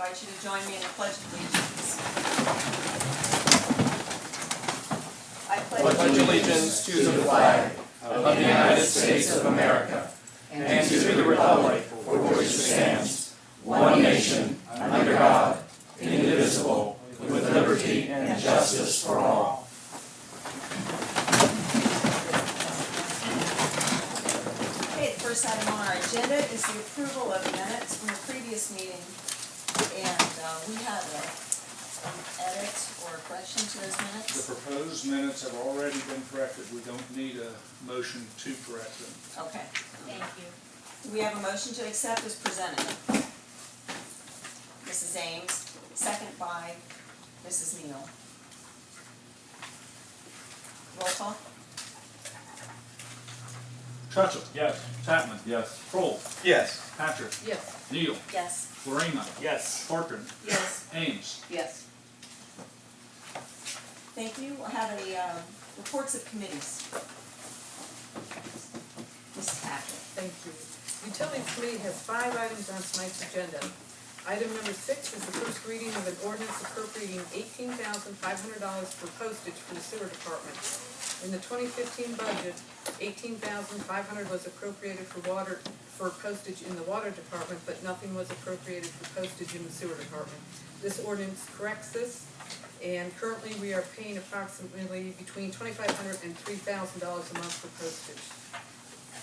invite you to join me in the Pledge of Allegiance. I pledge allegiance to the flag of the United States of America and to the republic for which it stands, one nation, under God, indivisible, with liberty and justice for all. Okay, the first item on our agenda is the approval of minutes from the previous meeting. And we have an edit or a correction to those minutes. The proposed minutes have already been corrected. We don't need a motion to correct them. Okay. Thank you. Do we have a motion to accept as presented? Mrs. Ames, second by Mrs. Neal. Roll call? Trutchell. Yes. Chapman. Yes. Kroll. Yes. Patrick. Yes. Neal. Yes. Lorena. Yes. Corcoran. Yes. Ames. Yes. Thank you. We'll have any reports of committees. Mrs. Patrick. Thank you. Utilities Committee has 5 items on tonight's agenda. Item number 6 is the first reading of an ordinance appropriating $18,500 for postage for the sewer department. In the 2015 budget, $18,500 was appropriated for postage in the water department, but nothing was appropriated for postage in the sewer department. This ordinance corrects this, and currently we are paying approximately between $2,500 and $3,000 a month for postage.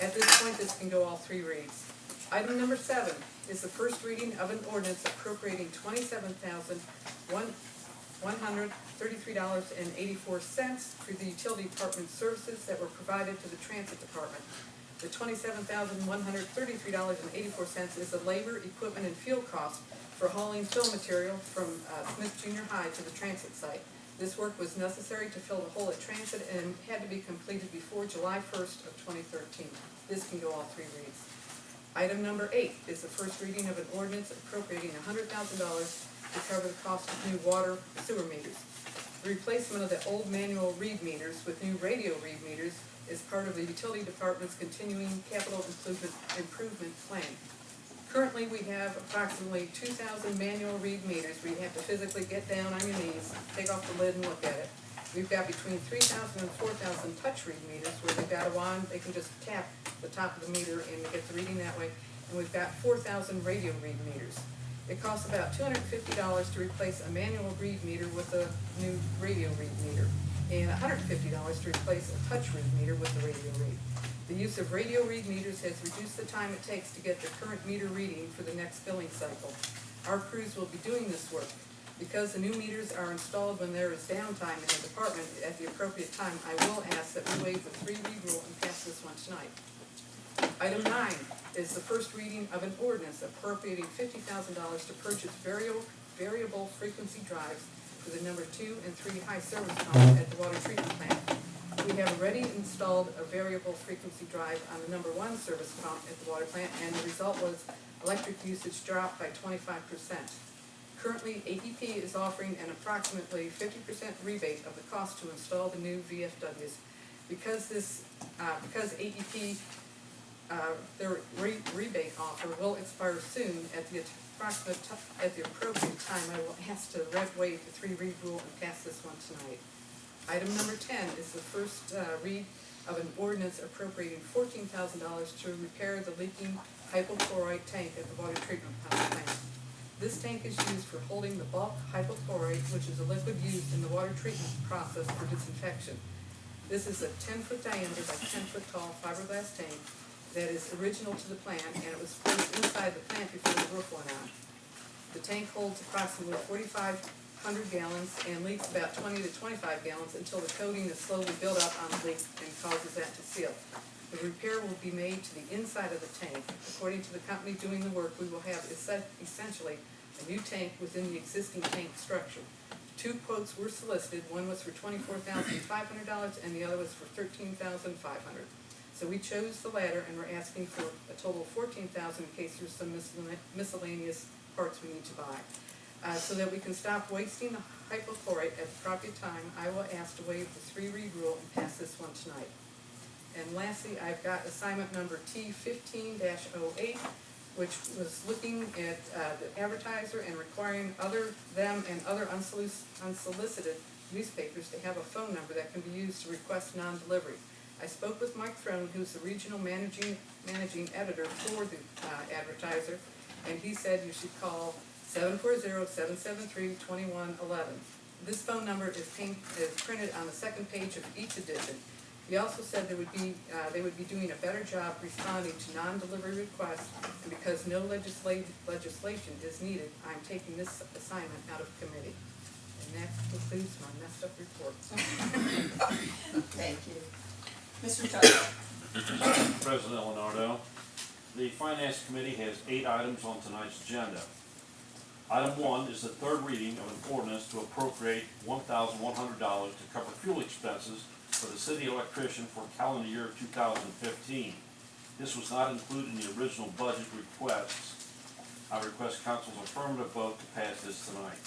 At this point, this can go all 3 reads. Item number 7 is the first reading of an ordinance appropriating $27,133.84 for the utility department services that were provided to the transit department. The $27,133.84 is the labor, equipment, and fuel cost for hauling fill material from Smith Junior High to the transit site. This work was necessary to fill the hole at transit and had to be completed before July 1st of 2013. This can go all 3 reads. Item number 8 is the first reading of an ordinance appropriating $100,000 to cover the cost of new water sewer meters. The replacement of the old manual read meters with new radio read meters is part of the utility department's continuing capital improvement plan. Currently, we have approximately 2,000 manual read meters where you have to physically get down on your knees, take off the lid and look at it. We've got between 3,000 and 4,000 touch read meters where they've got a wand, they can just tap the top of the meter and get the reading that way. And we've got 4,000 radio read meters. It costs about $250 to replace a manual read meter with a new radio read meter, and $150 to replace a touch read meter with a radio read. The use of radio read meters has reduced the time it takes to get the current meter reading for the next billing cycle. Our crews will be doing this work. Because the new meters are installed when there is downtime in the department at the appropriate time, I will ask that we waive the 3-read rule and pass this one tonight. Item 9 is the first reading of an ordinance appropriating $50,000 to purchase variable frequency drives for the number 2 and 3 high service pump at the water treatment plant. We have already installed a variable frequency drive on the number 1 service pump at the water plant, and the result was electric usage dropped by 25%. Currently, AEP is offering an approximately 50% rebate of the cost to install the new VFWs. Because AEP, their rebate offer will expire soon at the appropriate time, I will ask to waive the 3-read rule and pass this one tonight. Item number 10 is the first read of an ordinance appropriating $14,000 to repair the leaking hypochlorite tank at the water treatment plant. This tank is used for holding the bulk hypochlorite, which is a liquid used in the water treatment process for disinfection. This is a 10-foot diameter by 10-foot tall fiberglass tank that is original to the plant, and it was placed inside the plant before the roof went on. The tank holds approximately 4,500 gallons and leaks about 20 to 25 gallons until the coating is slowly built up on the leak and causes that to seal. The repair will be made to the inside of the tank. According to the company doing the work, we will have essentially a new tank within the existing tank structure. 2 quotes were solicited. One was for $24,500 and the other was for $13,500. So we chose the latter, and we're asking for a total of $14,000 in case there's some miscellaneous parts we need to buy. So that we can stop wasting the hypochlorite at the proper time, I will ask to waive the 3-read rule and pass this one tonight. And lastly, I've got assignment number T15-08. which was looking at the advertiser and requiring them and other unsolicited newspapers to have a phone number that can be used to request non-delivery. I spoke with Mike Throne, who's the regional managing editor for the advertiser, and he said you should call 740-773-2111. This phone number is printed on the second page of each edition. He also said they would be doing a better job responding to non-delivery requests, and because no legislation is needed, I'm taking this assignment out of committee. And that concludes my messed up report. Thank you. Mr. Tucker? President Leonardo, the Finance Committee has 8 items on tonight's agenda. Item 1 is the third reading of an ordinance to appropriate $1,100 to cover fuel expenses for the city electrician for calendar year 2015. This was not included in the original budget requests. I request council's affirmative vote to pass this tonight.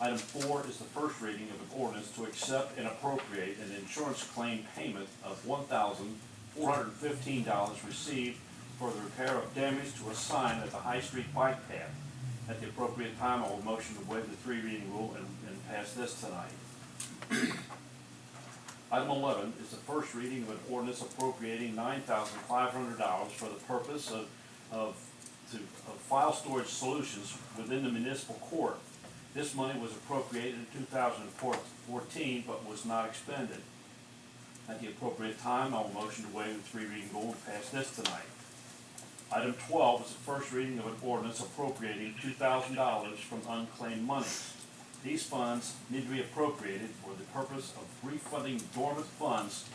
Item 4 is the first reading of an ordinance to accept and appropriate an insurance claim payment of $1,415 received for the repair of damage to a sign at the High Street bike path. At the appropriate time, I will motion to waive the 3 reading rule and pass this tonight. Item 11 is the first reading of an ordinance appropriating $9,500 for the purpose of file storage solutions within the municipal court. This money was appropriated in 2014, but was not expended. At the appropriate time, I will motion to waive the 3 reading rule and pass this tonight. Item 12 is the first reading of an ordinance appropriating $2,000 from unclaimed monies. These funds need to be appropriated for the purpose of refunding dormant funds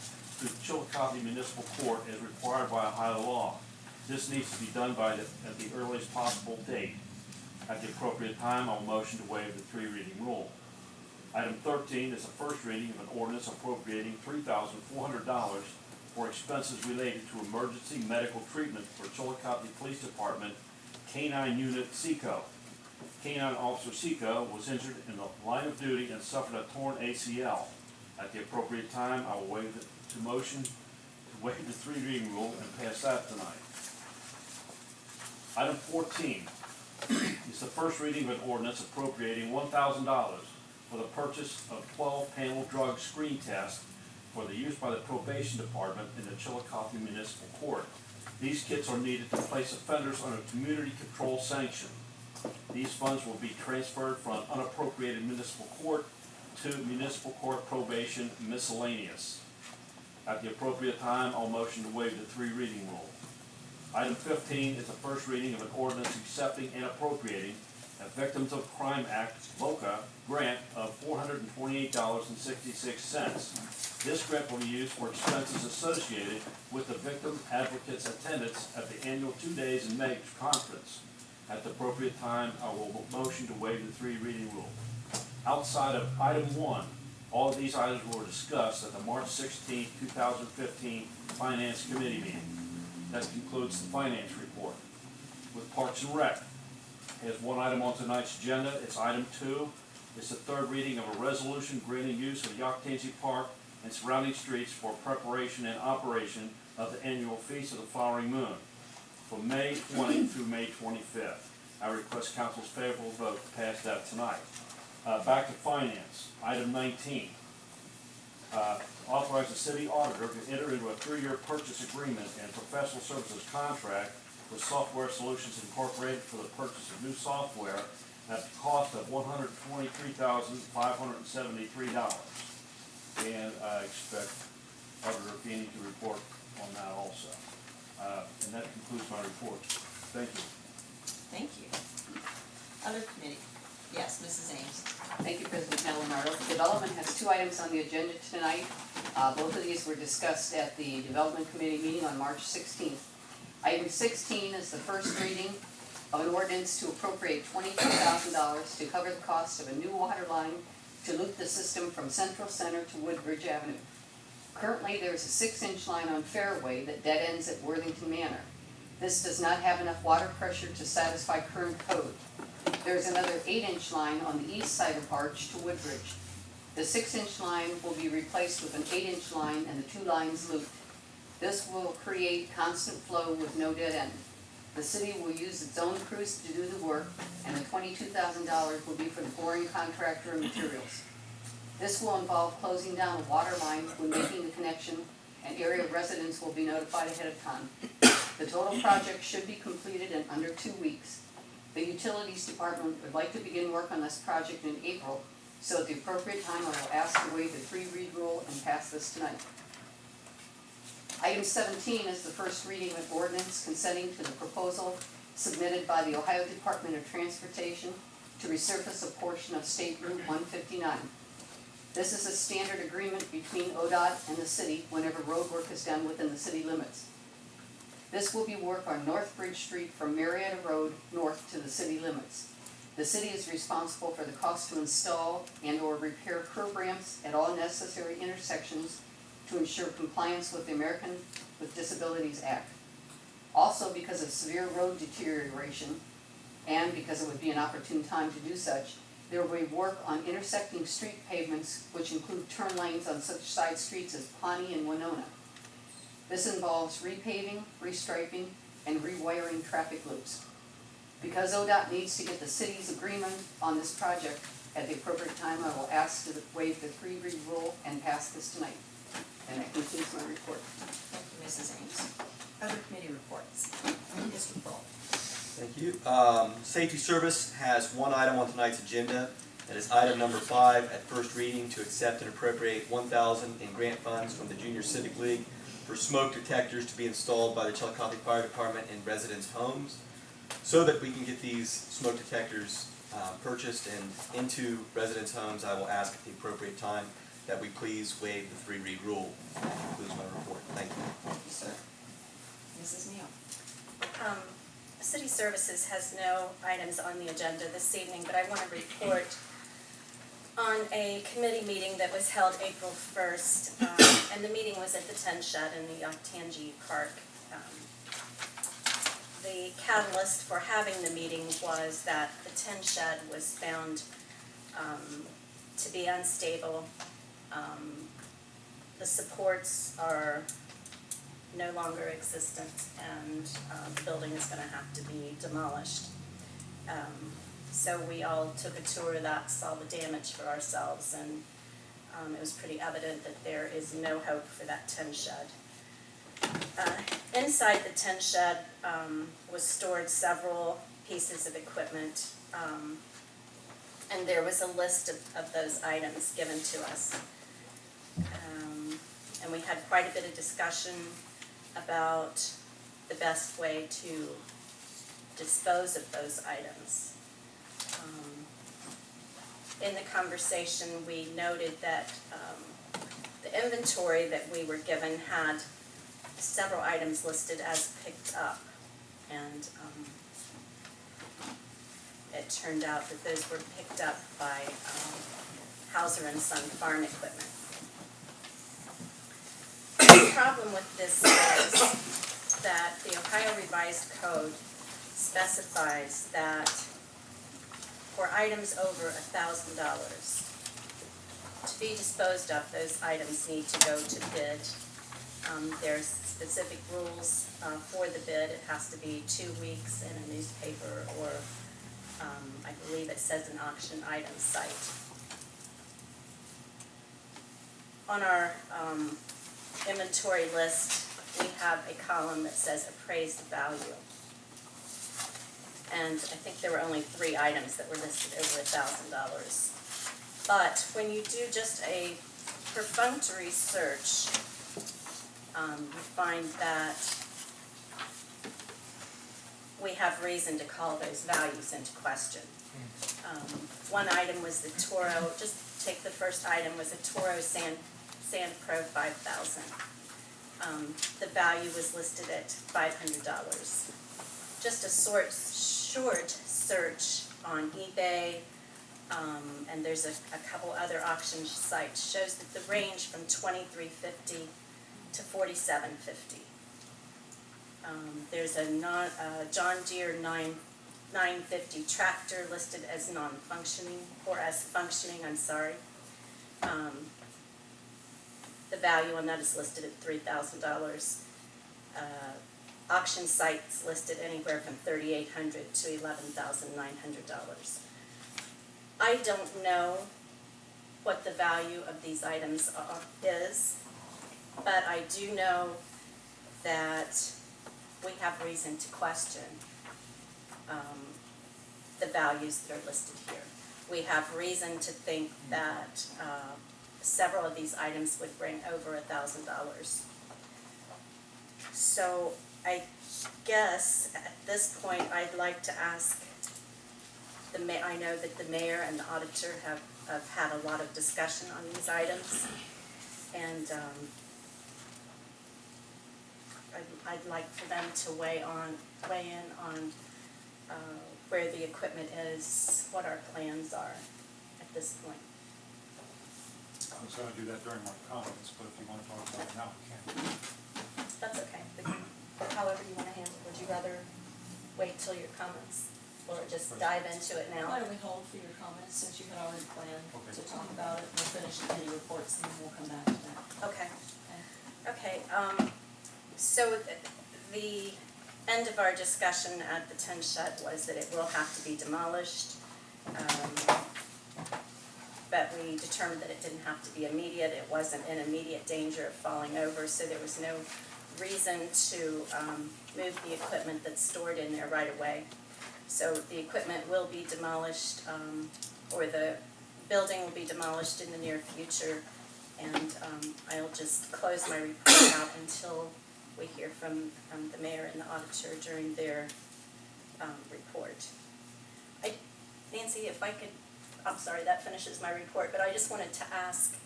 to Chillicothe Municipal Court as required by Ohio law. This needs to be done at the earliest possible date. At the appropriate time, I will motion to waive the 3 reading rule. Item 13 is the first reading of an ordinance appropriating $3,400 for expenses related to emergency medical treatment for Chillicothe Police Department K-9 Unit SECO. K-9 Officer SECO was injured in the line of duty and suffered a torn ACL. At the appropriate time, I will motion to waive the 3 reading rule and pass that tonight. Item 14 is the first reading of an ordinance appropriating $1,000 for the purchase of 12 panel drug screen tests for the use by the probation department in the Chillicothe Municipal Court. These kits are needed to place offenders under community control sanction. These funds will be transferred from unappropriated municipal court to municipal court probation miscellaneous. At the appropriate time, I'll motion to waive the 3 reading rule. Item 15 is the first reading of an ordinance accepting and appropriating a Victims of Crime Act VOCA grant of $428.66. This grant will be used for expenses associated with the victim advocate's attendance at the annual 2 days in May conference. At the appropriate time, I will motion to waive the 3 reading rule. Outside of item 1, all of these items were discussed at the March 16, 2015 Finance Committee meeting. That concludes the finance report. With Parks and Rec, has 1 item on tonight's agenda. It's item 2. It's the third reading of a resolution granting use of Chillicothe Park and surrounding streets for preparation and operation of the annual Feast of the Flowering Moon from May 20 through May 25th. I request council's favorable vote to pass that tonight. Back to finance. Item 19. Authorize the city auditor to enter into a 3-year purchase agreement and professional services contract with Software Solutions Incorporated for the purchase of new software at the cost of $123,573. And I expect Auditor Feeney to report on that also. And that concludes my report. Thank you. Thank you. Other committee? Yes, Mrs. Ames. Thank you, President Leonardo. Development has 2 items on the agenda tonight. Both of these were discussed at the Development Committee meeting on March 16th. Item 16 is the first reading of an ordinance to appropriate $22,000 to cover the cost of a new water line to loop the system from Central Center to Woodbridge Avenue. Currently, there is a 6-inch line on Fairway that dead ends at Worthington Manor. This does not have enough water pressure to satisfy current code. There is another 8-inch line on the east side of Arch to Woodbridge. The 6-inch line will be replaced with an 8-inch line and the 2 lines looped. This will create constant flow with no dead end. The city will use its own crews to do the work, and the $22,000 will be for the boring contractor and materials. This will involve closing down a water line when making the connection, and area residents will be notified ahead of time. The total project should be completed in under 2 weeks. The Utilities Department would like to begin work on this project in April, so at the appropriate time, I will ask to waive the 3-read rule and pass this tonight. Item 17 is the first reading of ordinance consenting to the proposal submitted by the Ohio Department of Transportation to resurface a portion of State Route 159. This is a standard agreement between ODOT and the city whenever road work is done within the city limits. This will be work on North Bridge Street from Marietta Road north to the city limits. The city is responsible for the cost to install and/or repair curb ramps at all necessary intersections to ensure compliance with the American with Disabilities Act. Also, because of severe road deterioration, and because it would be an opportune time to do such, there will be work on intersecting street pavements, which include turn lanes on such side streets as Pawnee and Winona. This involves repaving, restriping, and rewiring traffic loops. Because ODOT needs to get the city's agreement on this project at the appropriate time, I will ask to waive the 3-read rule and pass this tonight. And that concludes my report. Thank you, Mrs. Ames. Other committee reports. Mr. Paul. Thank you. Safety Service has one item on tonight's agenda. That is item number 5 at first reading to accept and appropriate $1,000 in grant funds from the Junior Civic League for smoke detectors to be installed by the Chillicothe Fire Department in residents' homes, so that we can get these smoke detectors purchased and into residents' homes. I will ask at the appropriate time that we please waive the 3-read rule. That concludes my report. Thank you. Thank you, sir. Mrs. Neal. City Services has no items on the agenda this evening, but I want to report on a committee meeting that was held April 1st, and the meeting was at the Ten Shed in the Octangi Park. The catalyst for having the meeting was that the Ten Shed was found to be unstable. The supports are no longer existent, and the building is going to have to be demolished. So we all took a tour of that, saw the damage for ourselves, and it was pretty evident that there is no hope for that Ten Shed. Inside the Ten Shed was stored several pieces of equipment, and there was a list of those items given to us. And we had quite a bit of discussion about the best way to dispose of those items. In the conversation, we noted that the inventory that we were given had several items listed as picked up, and it turned out that those were picked up by Hauser and Son Farm Equipment. The problem with this is that the Ohio Revised Code specifies that for items over $1,000 to be disposed of, those items need to go to bid. There's specific rules for the bid. It has to be 2 weeks in a newspaper, or I believe it says an auction item site. On our inventory list, we have a column that says appraised value. And I think there were only 3 items that were listed over $1,000. But when you do just a perfunctory search, you find that we have reason to call those values into question. One item was the Toro, just take the first item, was a Toro Sand Pro 5000. The value was listed at $500. Just a short search on eBay, and there's a couple other auction sites, shows that the range from $23.50 to $47.50. There's a John Deere 950 tractor listed as non-functioning, or as functioning, I'm sorry. The value on that is listed at $3,000. auction sites listed anywhere from $3,800 to $11,900. I don't know what the value of these items is, but I do know that we have reason to question the values that are listed here. We have reason to think that several of these items would bring over $1,000. So I guess at this point I'd like to ask I know that the mayor and the auditor have had a lot of discussion on these items, and I'd like for them to weigh in on where the equipment is, what our plans are at this point. I was gonna do that during my comments, but if you wanna talk about it now, we can. That's okay. However you want to handle it. Would you rather wait till your comments or just dive into it now? Why don't we hold for your comments since you had already planned to talk about it? We'll finish the committee reports and then we'll come back to that. Okay. So the end of our discussion at the tin shed was that it will have to be demolished. But we determined that it didn't have to be immediate. It wasn't in immediate danger of falling over, so there was no reason to move the equipment that's stored in there right away. So the equipment will be demolished, or the building will be demolished in the near future, and I'll just close my report out until we hear from the mayor and the auditor during their report. Nancy, if I could, I'm sorry, that finishes my report, but I just wanted to ask,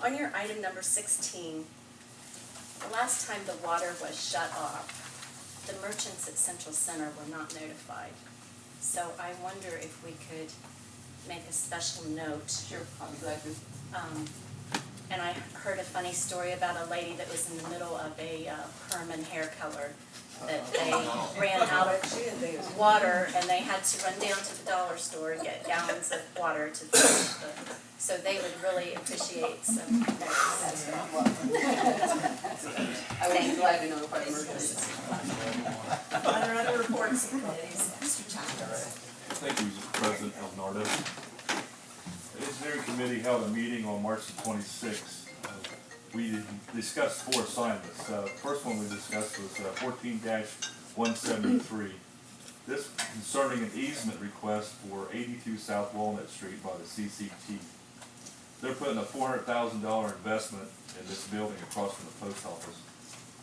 on your item number 16, the last time the water was shut off, the merchants at Central Center were not notified. So I wonder if we could make a special note. Sure, I'll be glad to. And I heard a funny story about a lady that was in the middle of a perm and hair color, that they ran out of water and they had to run down to the dollar store and get gallons of water to finish the, so they would really appreciate some notice. I would be glad to notify the merchants. Are there other reports and committees? Mr. Chapman. Thank you, Mr. President Leonardo. The Engineering Committee held a meeting on March the 26th. We discussed 4 assignments. First one we discussed was 14-173. This concerning an easement request for 82 South Walnut Street by the CCT. They're putting a $400,000 investment in this building across from the post office,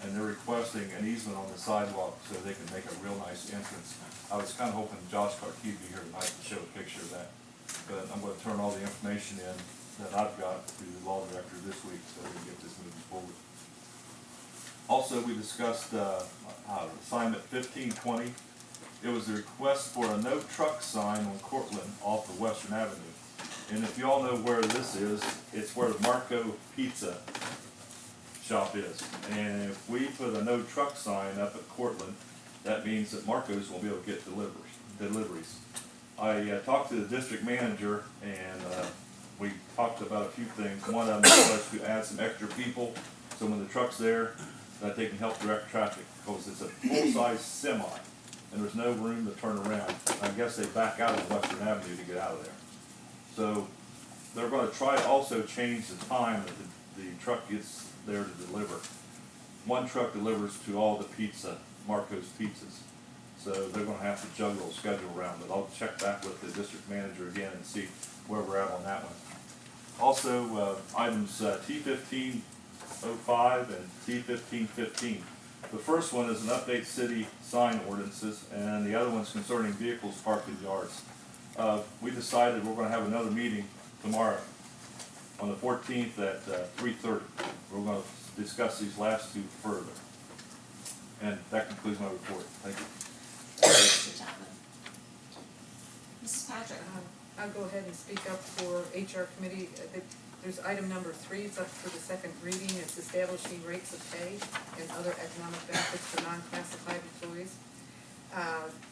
and they're requesting an easement on the sidewalk so they can make a real nice entrance. I was kind of hoping Josh Carkey would be here tonight to show a picture of that, but I'm going to turn all the information in that I've got to the law director this week so we can get this moving forward. Also, we discussed assignment 1520. It was a request for a no truck sign on Cortland off of Western Avenue. And if you all know where this is, it's where the Marco Pizza shop is. And if we put a no truck sign up at Cortland, that means that Marco's won't be able to get deliveries. I talked to the district manager and we talked about a few things. One of them was to add some extra people so when the truck's there that they can help direct traffic, because it's a full-size semi and there's no room to turn around. I guess they back out of Western Avenue to get out of there. So they're going to try to also change the time that the truck gets there to deliver. One truck delivers to all the Marco's Pizzas. So they're going to have to juggle a schedule around, but I'll check back with the district manager again and see where we're at on that one. Also, items T1505 and T1515. The first one is an update city sign ordinances, and the other one's concerning vehicles parked in yards. We decided we're going to have another meeting tomorrow on the 14th at 3:30. We're going to discuss these last two further. And that concludes my report. Thank you. Mr. Chapman. Mrs. Patrick. I'll go ahead and speak up for HR committee. There's item number 3, it's up for the second reading. It's establishing rates of pay and other economic benefits for non-classified employees.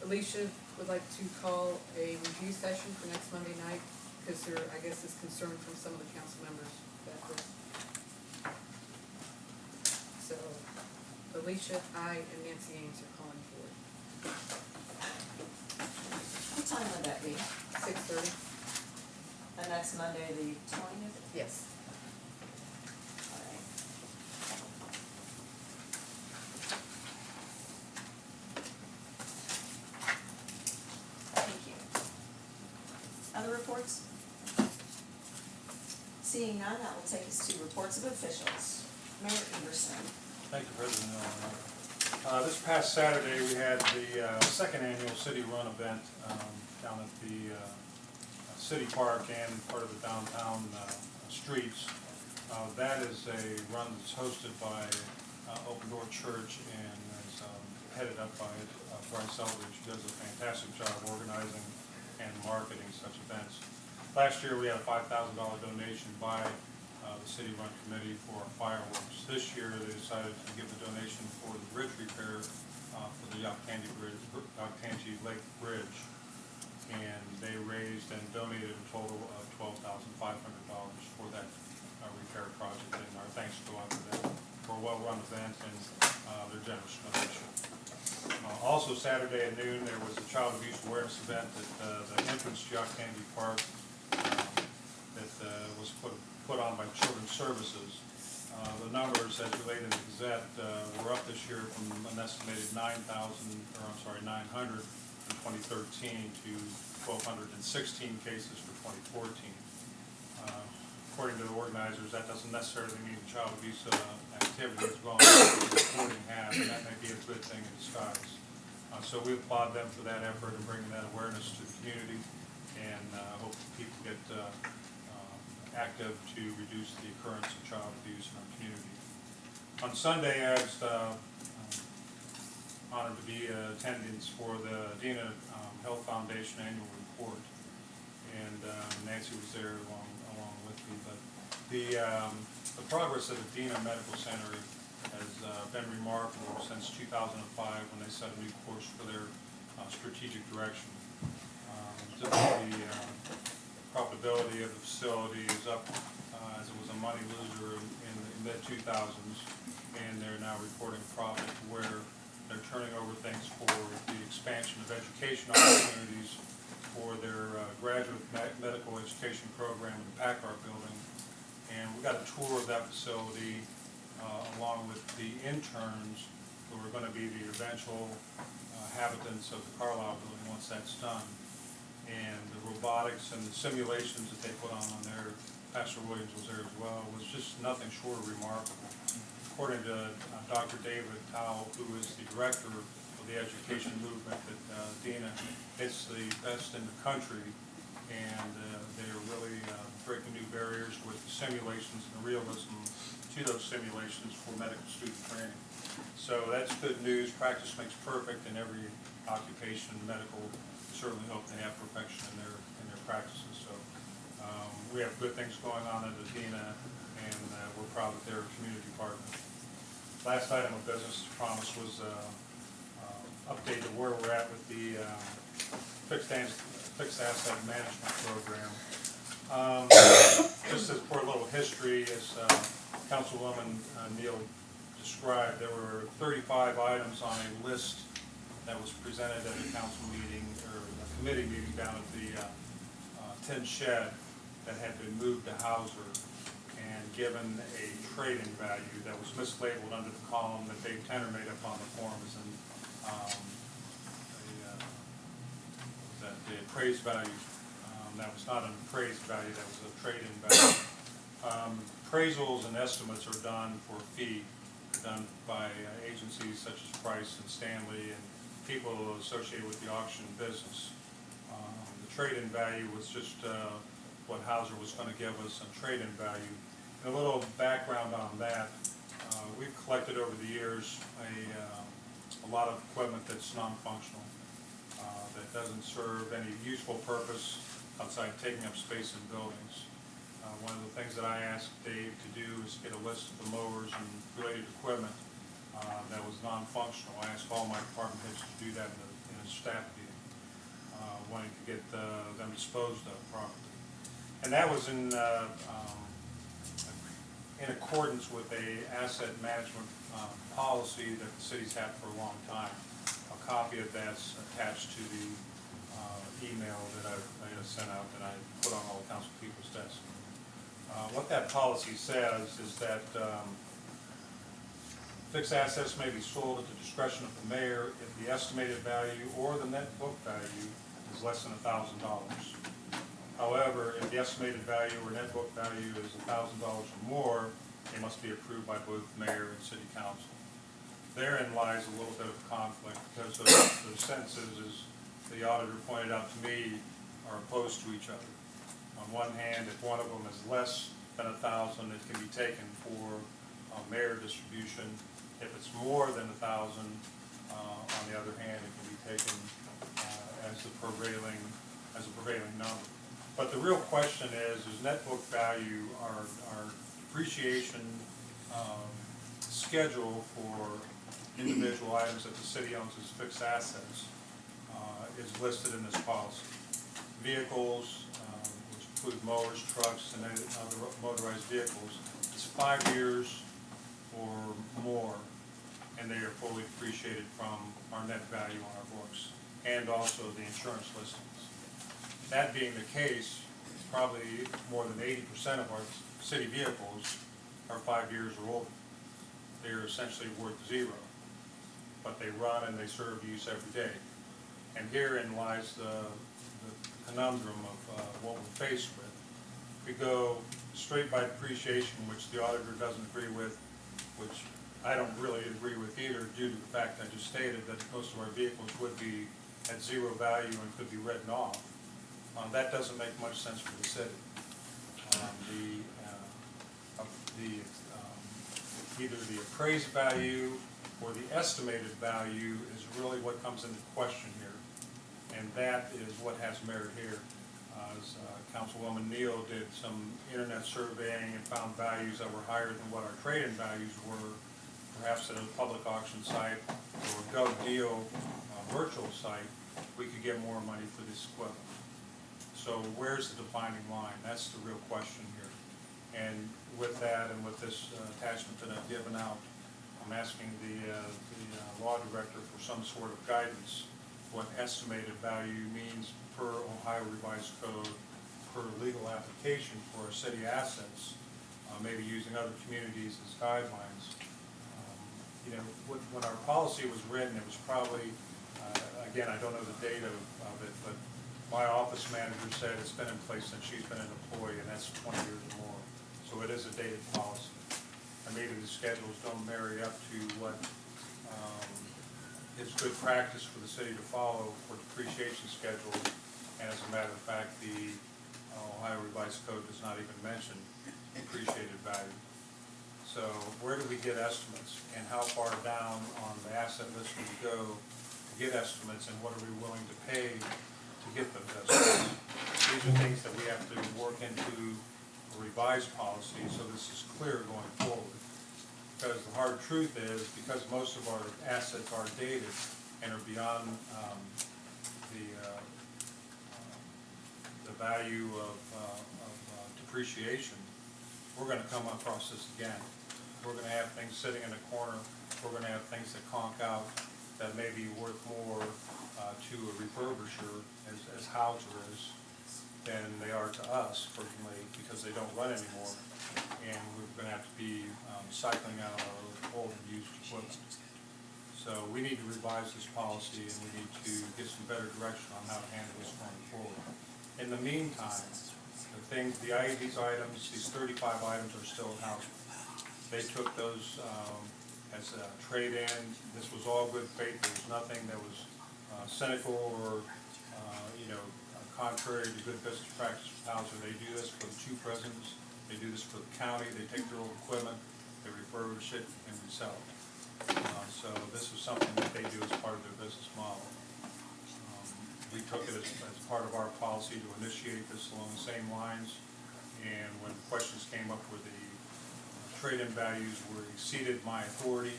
Alicia would like to call a review session for next Monday night because there, I guess, is concern from some of the council members about this. So, Alicia, I, and Nancy Ames are calling for it. What time would that be? 6:30? And that's Monday, the 20th? Yes. All right. Thank you. Other reports? Seeing none, that will take us to reports of officials. Mayor Everson. Thank you, President Eleanor. This past Saturday, we had the second annual City Run event down at the City Park and part of the downtown streets. That is a run that's hosted by Open Door Church and is headed up by Bryce Eldridge, who does a fantastic job organizing and marketing such events. Last year, we had a $5,000 donation by the City Run Committee for fireworks. This year, they decided to give the donation for the bridge repair for the Octangie Lake Bridge. And they raised and donated a total of $12,500 for that repair project. And our thanks go out to them for a well-run event and their generous donation. Also Saturday at noon, there was a child abuse awareness event at the entrance to Octangie Park that was put on by Children's Services. The numbers, as related in the Gazette, were up this year from an estimated 900 in 2013 to 1,216 cases for 2014. According to the organizers, that doesn't necessarily mean child abuse activity is going up, reporting has, and that may be a good thing in disguise. So we applaud them for that effort and bringing that awareness to the community, and hope that people get active to reduce the occurrence of child abuse in our community. On Sunday, I was honored to be in attendance for the Adena Health Foundation annual report, and Nancy was there along with me. But the progress of Adena Medical Center has been remarkable since 2005 when they set a new course for their strategic direction. The profitability of the facility is up as it was a money loser in the mid-2000s, and they're now reporting profit where they're turning over things for the expansion of education opportunities for their graduate medical education program in the Packard building. And we got a tour of that facility along with the interns who are going to be the eventual inhabitants of the Carlisle building once that's done. And the robotics and the simulations that they put on there, Pastor Williams was there as well, was just nothing short of remarkable. According to Dr. David Towle, who is the director of the education movement at Adena, it's the best in the country, and they're really breaking new barriers with the simulations and the realism to those simulations for medical student training. So that's good news. Practice makes perfect in every occupation. Medical certainly hope they have perfection in their practices. So we have good things going on at Adena, and we're proud that they're a community partner. Last item of business, promise, was update to where we're at with the fixed asset management program. Just as for a little history, as Councilwoman Neal described, there were 35 items on a list that was presented at a council meeting or a committee meeting down at the tin shed that had been moved to Hauser and given a trade-in value that was mislabeled under the column that Dave Tenner made up on the form as in the appraised value. That was not an appraised value, that was a trade-in value. Appraisals and estimates are done for a fee, done by agencies such as Price and Stanley and people associated with the auction business. The trade-in value was just what Hauser was going to give us in trade-in value. And a little background on that, we've collected over the years a lot of equipment that's non-functional, that doesn't serve any useful purpose outside taking up space in buildings. One of the things that I asked Dave to do is get a list of the mowers and related equipment that was non-functional. I asked all my department heads to do that in a staff meeting, wanting to get them disposed of properly. And that was in in accordance with a asset management policy that the city's had for a long time. A copy of that's attached to the email that I sent out that I put on all the council people's desks. What that policy says is that fixed assets may be sold at the discretion of the mayor if the estimated value or the net book value is less than $1,000. However, if the estimated value or net book value is $1,000 or more, it must be approved by both mayor and city council. Therein lies a little bit of conflict because those sentences, as the auditor pointed out to me, are opposed to each other. On one hand, if one of them is less than 1,000, it can be taken for mayor distribution. If it's more than 1,000, on the other hand, it can be taken as a prevailing number. But the real question is net book value, our depreciation schedule for individual items that the city owns as fixed assets is listed in this policy. Vehicles, which include mowers, trucks, and other motorized vehicles, it's 5 years or more, and they are fully depreciated from our net value on our books, and also the insurance listings. That being the case, probably more than 80% of our city vehicles are 5 years or older. They are essentially worth zero, but they run and they serve use every day. And herein lies the conundrum of what we're faced with. If we go straight by depreciation, which the auditor doesn't agree with, which I don't really agree with either, due to the fact I just stated that most of our vehicles would be at zero value and could be written off. That doesn't make much sense for the city. Either the appraised value or the estimated value is really what comes into question here. And that is what has merit here. As Councilwoman Neal did some internet surveying and found values that were higher than what our trade-in values were, perhaps at a public auction site or a GovDeal virtual site, we could get more money for this equipment. So where's the defining line? That's the real question here. And with that and with this attachment that I've given out, I'm asking the law director for some sort of guidance what estimated value means per Ohio Revised Code, per legal application for our city assets, maybe using other communities as guidelines. When our policy was written, it was probably, again, I don't know the date of it, but my office manager said it's been in place since she's been an employee, and that's 20 years or more. So it is a dated policy. And maybe the schedules don't marry up to what is good practice for the city to follow for depreciation schedules. And as a matter of fact, the Ohio Revised Code does not even mention depreciated value. So where do we get estimates, and how far down on the asset list do we go to get estimates, and what are we willing to pay to get those estimates? These are things that we have to work into a revised policy so this is clear going forward. Because the hard truth is, because most of our assets are dated and are beyond the value of depreciation, we're going to come across this again. We're going to have things sitting in the corner. We're going to have things that conk out that may be worth more to a refurbisher as houses than they are to us, personally, because they don't run anymore. And we're going to have to be cycling out our old and used equipment. So we need to revise this policy, and we need to get some better direction on how to handle this going forward. In the meantime, these items, these 35 items are still in house. They took those as a trade-in. This was all good faith. There was nothing that was cynical or contrary to good business practice for Hauser. They do this for the two presidents. They do this for the county. They take their old equipment, they refurbish it, and resell it. So this is something that they do as part of their business model. We took it as part of our policy to initiate this along the same lines. And when questions came up where the trade-in values were exceeded my authority,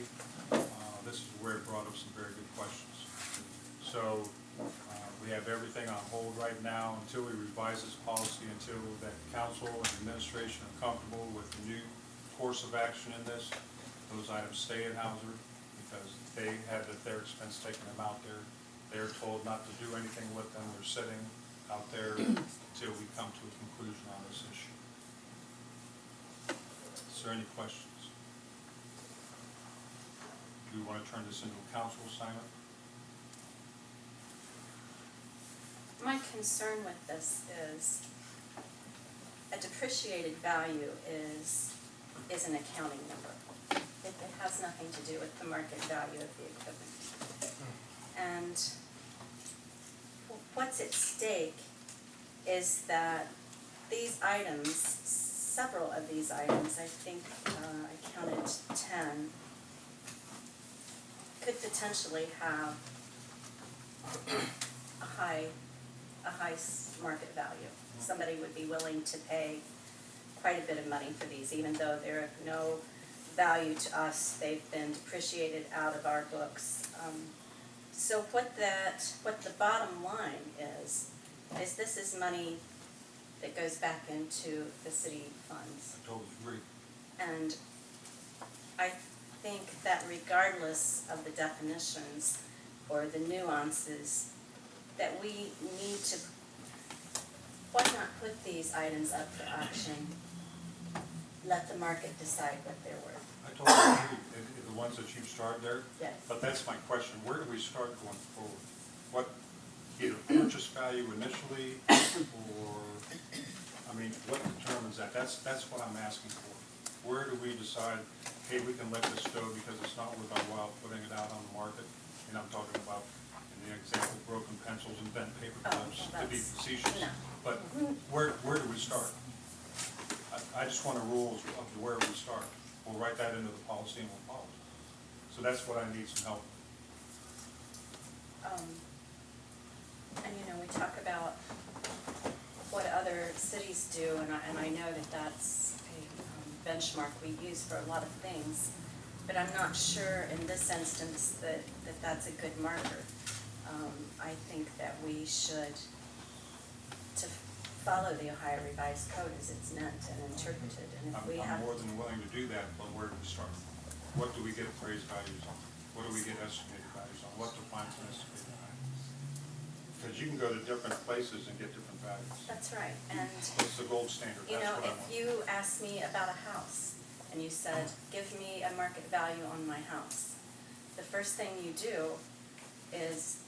this is where it brought up some very good questions. So we have everything on hold right now until we revise this policy, until that council and administration are comfortable with the new course of action in this, those items stay at Hauser because they had at their expense taken them out there. They're told not to do anything with them. They're sitting out there until we come to a conclusion on this issue. Is there any questions? Do we want to turn this into a council assignment? My concern with this is a depreciated value is an accounting number. It has nothing to do with the market value of the equipment. And what's at stake is that these items, several of these items, I think I counted 10, could potentially have a high market value. Somebody would be willing to pay quite a bit of money for these, even though they're of no value to us. They've been depreciated out of our books. So what the bottom line is this is money that goes back into the city funds. I totally agree. And I think that regardless of the definitions or the nuances, that we need to, why not put these items up for auction? Let the market decide what they're worth. I totally agree. The ones that you've started there. Yes. But that's my question. Where do we start going forward? What, either purchase value initially, or, I mean, what determines that? That's what I'm asking for. Where do we decide, hey, we can let this go because it's not worth our while putting it out on the market? And I'm talking about, in the example, broken pencils and bent paper clips, to be facetious. No. But where do we start? I just want a rules of where we start. We'll write that into the policy and we'll follow it. So that's what I need some help. And we talk about what other cities do, and I know that that's a benchmark we use for a lot of things, but I'm not sure in this instance that that's a good marker. I think that we should, to follow the Ohio Revised Code as it's meant and interpreted, and if we have. I'm more than willing to do that, but where do we start? What do we get appraised values on? What do we get estimated values on? What defines an estimated value? Because you can go to different places and get different values. That's right, and What's the gold standard? That's what I if want. you asked me about a house and you said, give me a market value on my house, the first thing you do is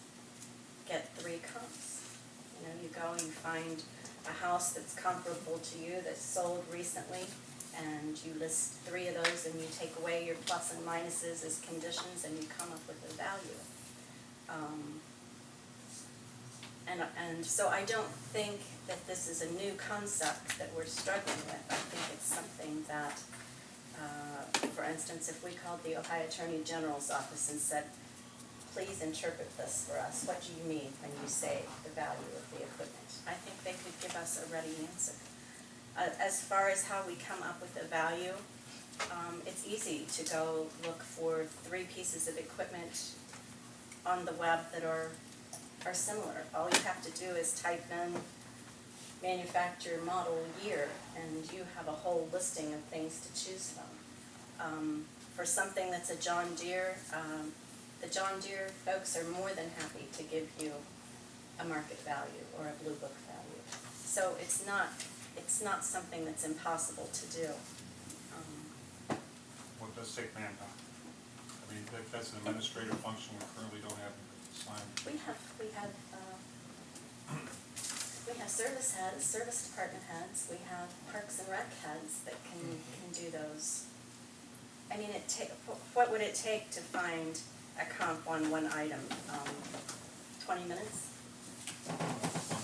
get 3 comps. You go and you find a house that's comparable to you that's sold recently, and you list 3 of those, and you take away your plus and minuses as conditions, and you come up with a value. And so I don't think that this is a new concept that we're struggling with. I think it's something that, for instance, if we called the Ohio Attorney General's office and said, please interpret this for us, what do you mean when you say the value of the equipment? I think they could give us a ready answer. As far as how we come up with a value, it's easy to go look for 3 pieces of equipment on the web that are similar. All you have to do is type in manufacturer, model, year, and you have a whole listing of things to choose from. For something that's a John Deere, the John Deere folks are more than happy to give you a market value or a blue book value. So it's not something that's impossible to do. Well, it does take manpower. I mean, that's an administrative function we currently don't have assigned. We have service heads, service department heads. We have parks and rec heads that can do those. I mean, what would it take to find a comp on one item? 20 minutes? One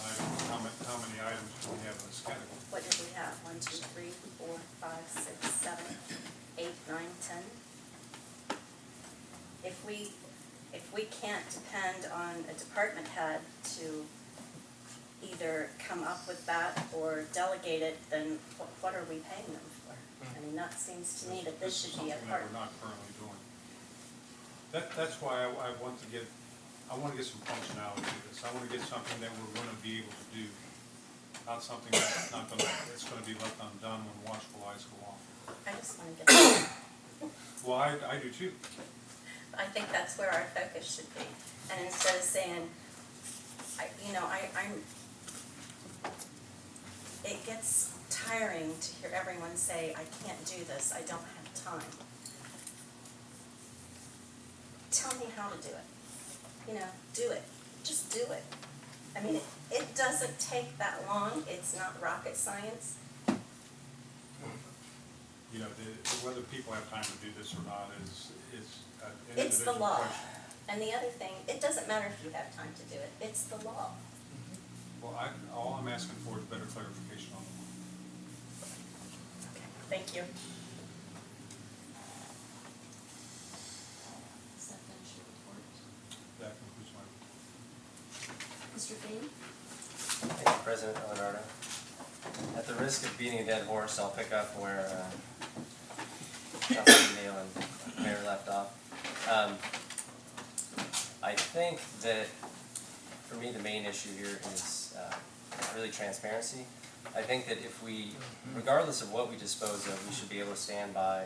item, how many items do we have in this category? What did we have? 1, 2, 3, 4, 5, 6, 7, 8, 9, 10. If we can't depend on a department head to either come up with that or delegate it, then what are we paying them for? I mean, that seems to me that this should be a part. Something that we're not currently doing. That's why I want to get some functionality to this. I want to get something that we're going to be able to do, not something that's going to be left undone when watchful eyes go off. I just wanna get that. Well, I do too. I think that's where our focus should be. And instead of saying, it gets tiring to hear everyone say, I can't do this, I don't have time. Tell me how to do it. Do it. Just do it. I mean, it doesn't take that long. It's not rocket science. Whether people have time to do this or not is an It's the individual law. question. And the other thing, it doesn't matter if you have time to do it. It's the law. Well, all I'm asking for is better clarification on the law. Okay, thank you. Does that finish your report? That concludes my report. Mr. Bean? Thank you, President Leonardo. At the risk of beating a dead horse, I'll pick up where Councilman Neal and Mayor left off. I think that, for me, the main issue here is really transparency. I think that if we, regardless of what we dispose of, we should be able to stand by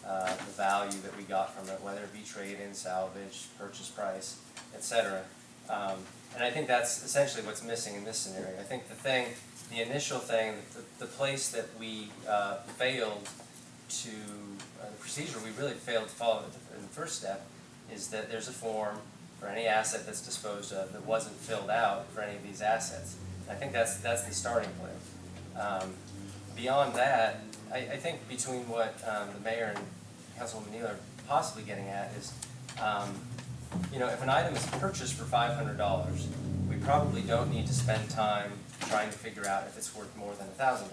the value that we got from it, whether it be trade-in, salvage, purchase price, etc. And I think that's essentially what's missing in this scenario. I think the initial thing, the place that we failed to, the procedure we really failed to follow in the first step is that there's a form for any asset that's disposed of that wasn't filled out for any of these assets. I think that's the starting point. Beyond that, I think between what the mayor and Councilwoman Neal are possibly getting at is, if an item is purchased for $500, we probably don't need to spend time trying to figure out if it's worth more than $1,000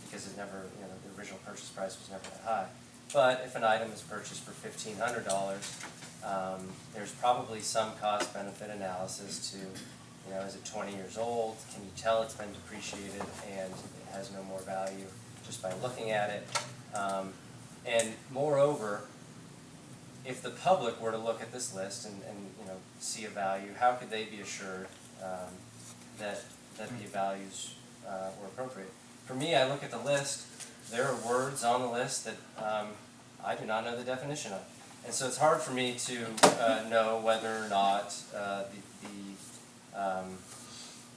because it never, the original purchase price was never that high. But if an item is purchased for $1,500, there's probably some cost-benefit analysis to, is it 20 years old? Can you tell it's been depreciated and it has no more value just by looking at it? And moreover, if the public were to look at this list and see a value, how could they be assured that the values were appropriate? For me, I look at the list, there are words on the list that I do not know the definition of. And so it's hard for me to know whether or not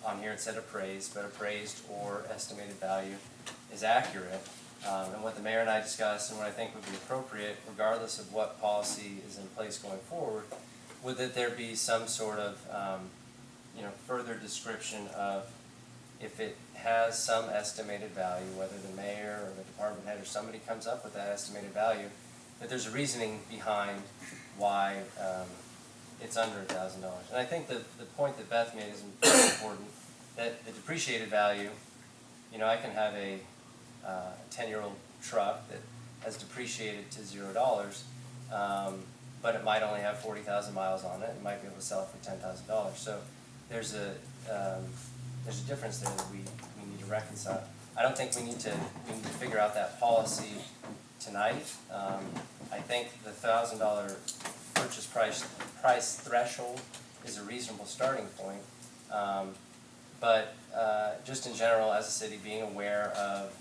on here it said appraised, but appraised or estimated value is accurate. And what the mayor and I discussed and what I think would be appropriate, regardless of what policy is in place going forward, would that there be some sort of further description of if it has some estimated value, whether the mayor or the department head or somebody comes up with that estimated value, that there's a reasoning behind why it's under $1,000. And I think the point that Beth made is very important, that the depreciated value, I can have a 10-year-old truck that has depreciated to $0, but it might only have 40,000 miles on it. It might be able to sell it for $10,000. So there's a difference there that we need to reconcile. I don't think we need to figure out that policy tonight. I think the $1,000 purchase price threshold is a reasonable starting point. But just in general, as a city, being aware of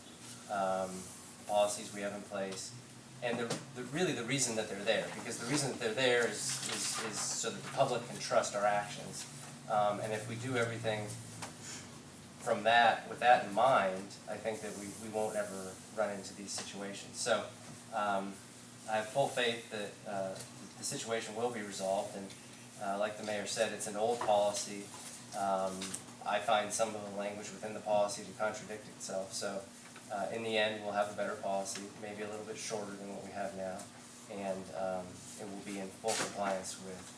policies we have in place, and really the reason that they're there, because the reason that they're there is so that the public can trust our actions. And if we do everything from with that in mind, I think that we won't ever run into these situations. So I have full faith that the situation will be resolved, and like the mayor said, it's an old policy. I find some of the language within the policy to contradict itself. So in the end, we'll have a better policy, maybe a little bit shorter than what we have now, and it will be in full compliance with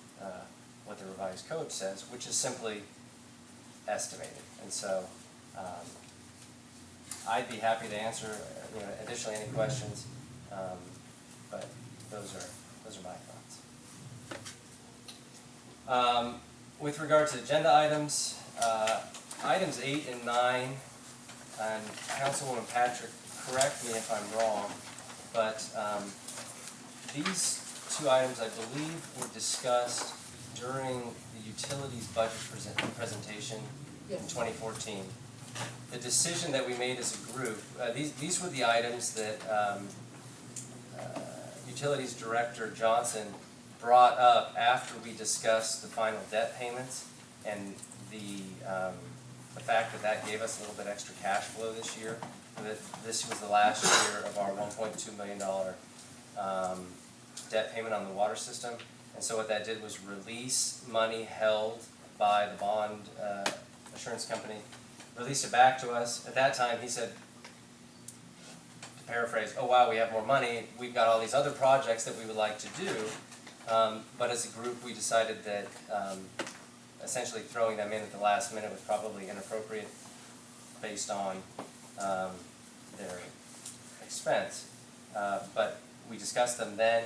what the revised code says, which is simply estimated. And so I'd be happy to answer additionally any questions, but those are my thoughts. With regard to agenda items, items 8 and 9, and Councilwoman Patrick, correct me if I'm wrong, but these two items I believe were discussed during the utilities budget presentation in 2014. the decision that we made as a group, these were the items that Utilities Director Johnson brought up after we discussed the final debt payments and the fact that that gave us a little bit extra cash flow this year. That this was the last year of our $1.2 million debt payment on the water system. And so what that did was release money held by the bond assurance company, released it back to us. At that time, he said, to paraphrase, oh wow, we have more money, we've got all these other projects that we would like to do. But as a group, we decided that essentially throwing them in at the last minute was probably inappropriate based on their expense. But we discussed them then.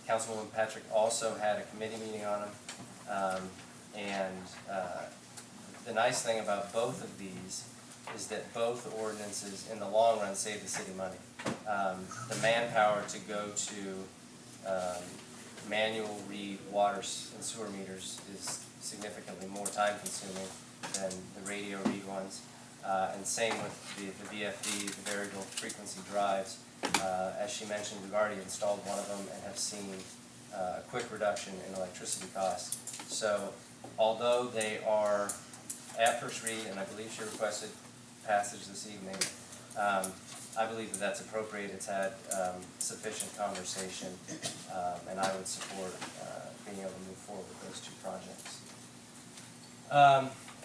Councilwoman Patrick also had a committee meeting on them. The nice thing about both of these is that both ordinances in the long run save the city money. The manpower to go to manual read water and sewer meters is significantly more time consuming than the radio read ones. And same with the VFD, the variable frequency drives. As she mentioned, we've already installed one of them and have seen a quick reduction in electricity costs. So although they are at first read, and I believe she requested passage this evening, I believe that that's appropriate. It's had sufficient conversation, and I would support being able to move forward with those two projects.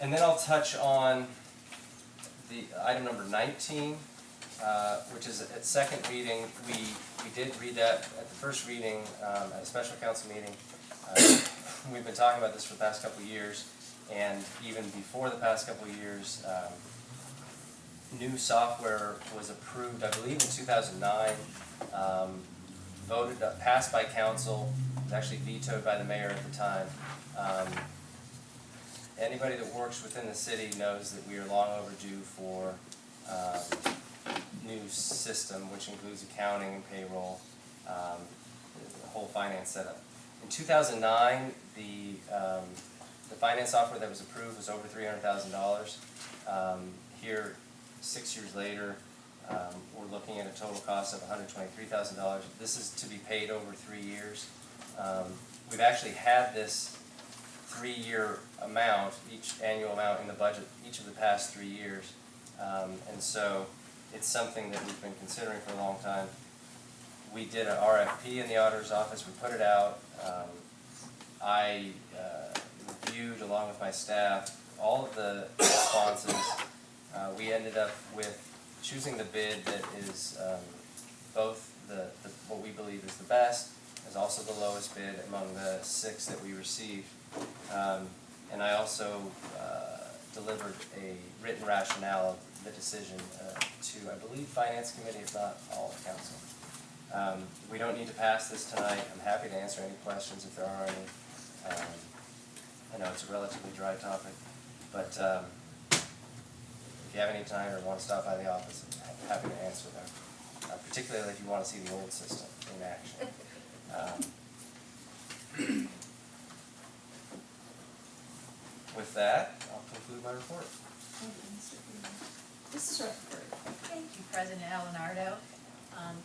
And then I'll touch on the item number 19, which is at second reading. We did read that at the first reading at a special council meeting. We've been talking about this for the past couple of years, and even before the past couple of years, new software was approved, I believe in 2009, passed by council, was actually vetoed by the mayor at the time. Anybody that works within the city knows that we are long overdue for new system, which includes accounting and payroll, the whole finance setup. In 2009, the finance software that was approved was over $300,000. Here, 6 years later, we're looking at a total cost of $123,000. This is to be paid over 3 years. We've actually had this 3-year amount, each annual amount in the budget, each of the past 3 years. And so it's something that we've been considering for a long time. We did an RFP in the auditor's office, we put it out. I reviewed, along with my staff, all of the responses. We ended up with choosing the bid that is both what we believe is the best, is also the lowest bid among the 6 that we received. And I also delivered a written rationale of the decision to, I believe, Finance Committee, if not all of Council. We don't need to pass this tonight. I'm happy to answer any questions if there are any. I know it's a relatively dry topic, but if you have any time or want to stop by the office, I'm happy to answer them, particularly if you want to see the old system in action. With that, I'll conclude my report. Thank you, Mr. Freeman. Mrs. Rutherford. Thank you, President Alenardo.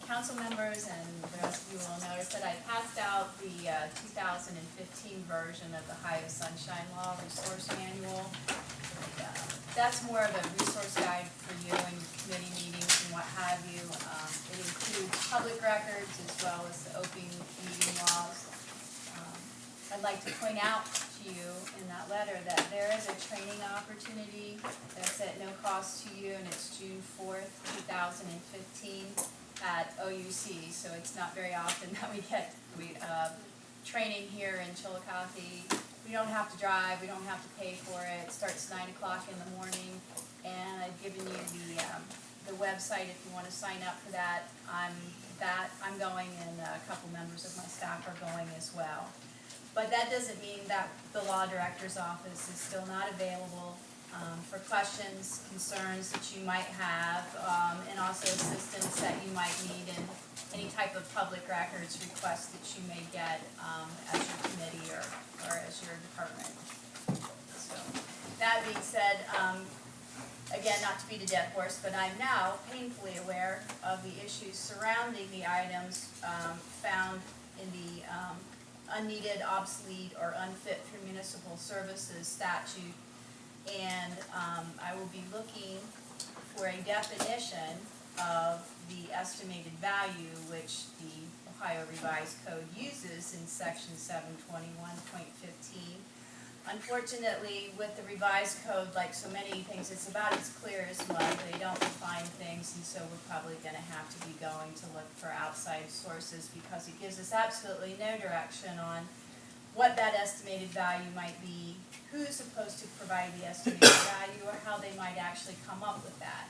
Council members and the rest of you will notice that I passed out the 2015 version of the Ohio Sunshine Law Resource Manual. That's more of a resource guide for you and your committee meetings and what have you. It includes public records as well as the open meeting laws. I'd like to point out to you in that letter that there is a training opportunity that's at no cost to you, and it's June 4th, 2015 at OUC. So it's not very often that we get training here in Chillicothe. We don't have to drive, we don't have to pay for it. It starts 9 o'clock in the morning, and I've given you the website if you want to sign up for that. I'm going, and a couple members of my staff are going as well. But that doesn't mean that the law director's office is still not available for questions, concerns that you might have, and also assistance that you might need in any type of public records request that you may get as your committee or as your department. So that being said, again, not to beat a dead horse, but I'm now painfully aware of the issues surrounding the items found in the unneeded, obsolete, or unfit for municipal services statute. And I will be looking for a definition of the estimated value which the Ohio Revised Code uses in section 721.15. Unfortunately, with the revised code, like so many things, it's about as clear as mud. They don't define things, and so we're probably going to have to be going to look for outside sources because it gives us absolutely no direction on what that estimated value might be, who's supposed to provide the estimated value, or how they might actually come up with that.